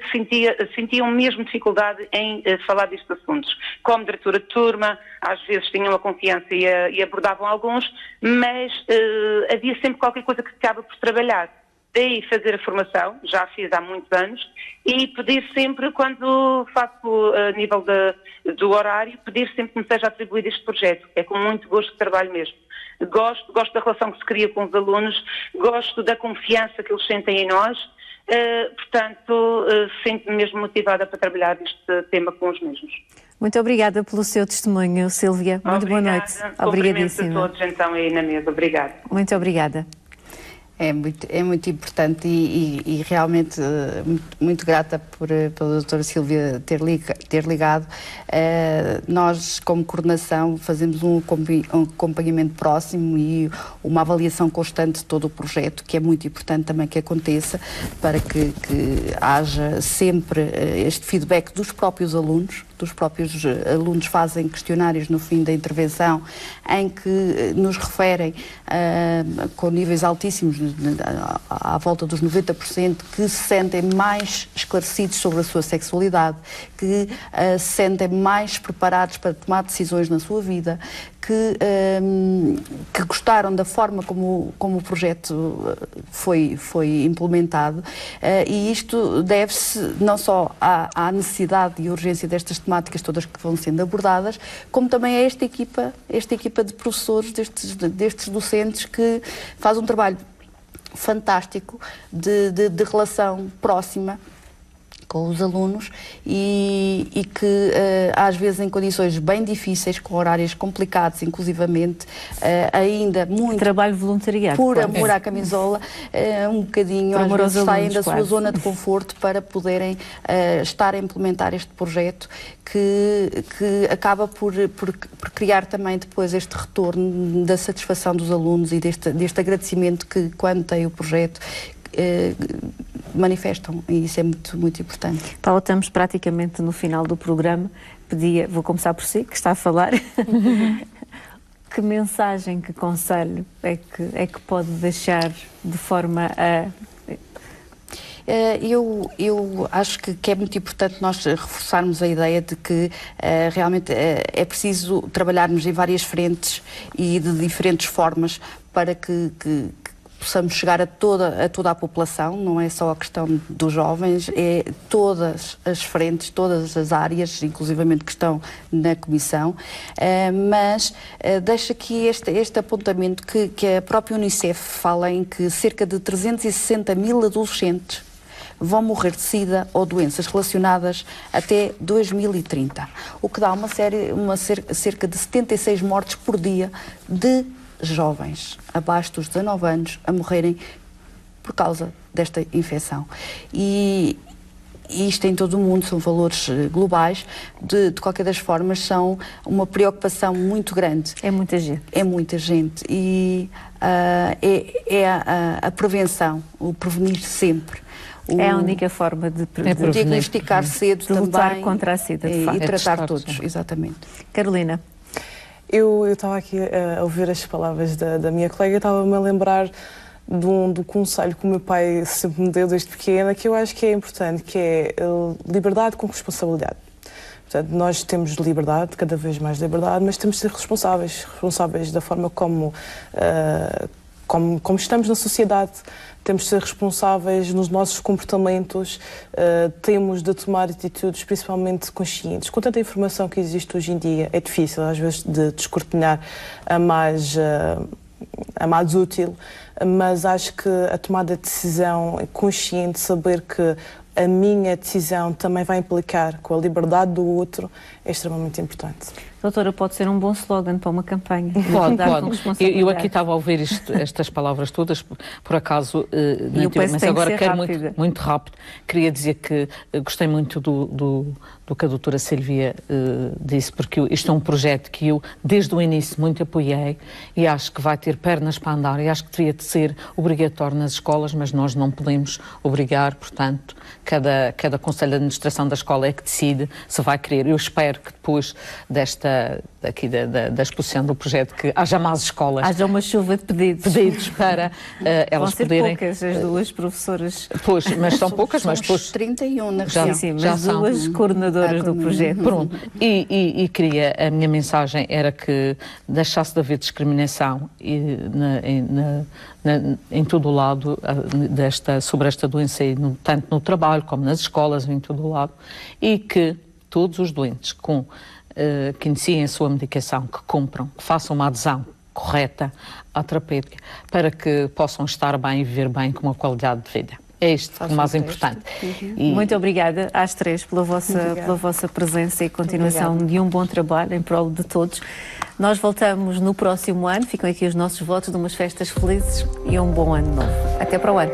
sentiam mesmo dificuldade em falar destes assuntos. Como diretora de turma, às vezes tinham a confiança e abordavam alguns, mas havia sempre qualquer coisa que ficava por trabalhar. Daí fazer a formação, já fiz há muitos anos, e pedir sempre, quando faço a nível do horário, pedir sempre que me seja atribuído este projeto. É com muito gosto que trabalho mesmo. Gosto da relação que se cria com os alunos, gosto da confiança que eles sentem em nós. Portanto, sinto-me mesmo motivada para trabalhar este tema com os mesmos. Muito obrigada pelo seu testemunho, Sílvia. Muito boa noite. Obrigadíssima. A todos, então, aí na mesa. Obrigada. Muito obrigada. É muito importante e realmente muito grata pela doutora Sílvia ter ligado. Nós, como coordenação, fazemos um acompanhamento próximo e uma avaliação constante de todo o projeto, que é muito importante também que aconteça, para que haja sempre este feedback dos próprios alunos. Os próprios alunos fazem questionários no fim da intervenção em que nos referem com níveis altíssimos, à volta dos 90%, que se sentem mais esclarecidos sobre a sua sexualidade, que se sentem mais preparados para tomar decisões na sua vida, que gostaram da forma como o projeto foi implementado, e isto deve-se não só à necessidade e urgência destas temáticas todas que vão sendo abordadas, como também a esta equipa de professores, destes docentes, que faz um trabalho fantástico de relação próxima com os alunos e que às vezes em condições bem difíceis, com horários complicados, inclusivamente, ainda muito trabalho voluntariado, por amor à camisola, um bocadinho às vezes saem da sua zona de conforto para poderem estar a implementar este projeto que acaba por criar também depois este retorno da satisfação dos alunos e deste agradecimento que, quando tem o projeto, manifestam, e isso é muito, muito importante. Paula, estamos praticamente no final do programa. Vou começar por si, que está a falar. Que mensagem, que conselho é que pode deixar de forma a... Eu acho que é muito importante nós reforçarmos a ideia de que realmente é preciso trabalharmos em várias frentes e de diferentes formas para que possamos chegar a toda a população, não é só a questão dos jovens, é todas as frentes, todas as áreas, inclusivamente que estão na Comissão, mas deixa aqui este apontamento que a própria Unicef fala em que cerca de 360 mil adolescentes vão morrer de SIDA ou doenças relacionadas até 2030, o que dá cerca de 76 mortes por dia de jovens abaixo dos 19 anos a morrerem por causa desta infecção. E isto em todo o mundo, são valores globais, de qualquer das formas são uma preocupação muito grande. É muita gente. É muita gente e a prevenção, o prevenir sempre. É a única forma de diagnosticar cedo de também. Lutar contra a SIDA, de facto. E tratar todos, exatamente. Carolina. Eu estava aqui a ouvir as palavras da minha colega e estava-me a lembrar do conselho que o meu pai sempre me deu desde pequena, que eu acho que é importante, que é liberdade com responsabilidade. Portanto, nós temos liberdade, cada vez mais liberdade, mas temos de ser responsáveis da forma como estamos na sociedade. Temos de ser responsáveis nos nossos comportamentos, temos de tomar atitudes principalmente conscientes. Com tanta informação que existe hoje em dia, é difícil às vezes de descortinar a mais útil, mas acho que a tomada de decisão consciente, saber que a minha decisão também vai implicar com a liberdade do outro, é extremamente importante. Doutora, pode ser um bom slogan para uma campanha. Pode. Eu aqui estava a ouvir estas palavras todas, por acaso, mas agora quero muito rápido. Queria dizer que gostei muito do que a doutora Silvia disse, porque isto é um projeto que eu, desde o início, muito apoiei e acho que vai ter pernas para andar e acho que devia de ser obrigatório nas escolas, mas nós não podemos obrigar, portanto, cada Conselho de Administração da escola é que decide se vai querer. Eu espero que depois da exposição do projeto, que haja mais escolas. Haja uma chuva de pedidos para elas poderem... Vão ser poucas as duas professoras. Pois, mas são poucas, mas depois... 31 na região. Sim, mas duas coordenadoras do projeto. Pronto, e queria, a minha mensagem era que deixasse de haver discriminação em todo o lado sobre esta doença, tanto no trabalho como nas escolas, em todo o lado, e que todos os doentes que iniciem a sua medicação, que cumpram, que façam uma adesão correta à terapêutica, para que possam estar bem e viver bem com uma qualidade de vida. É isto o mais importante. Muito obrigada às três pela vossa presença e continuação de um bom trabalho em prol de todos. Nós voltamos no próximo ano. Ficam aqui os nossos votos de umas festas felizes e um bom ano novo. Até para o ano.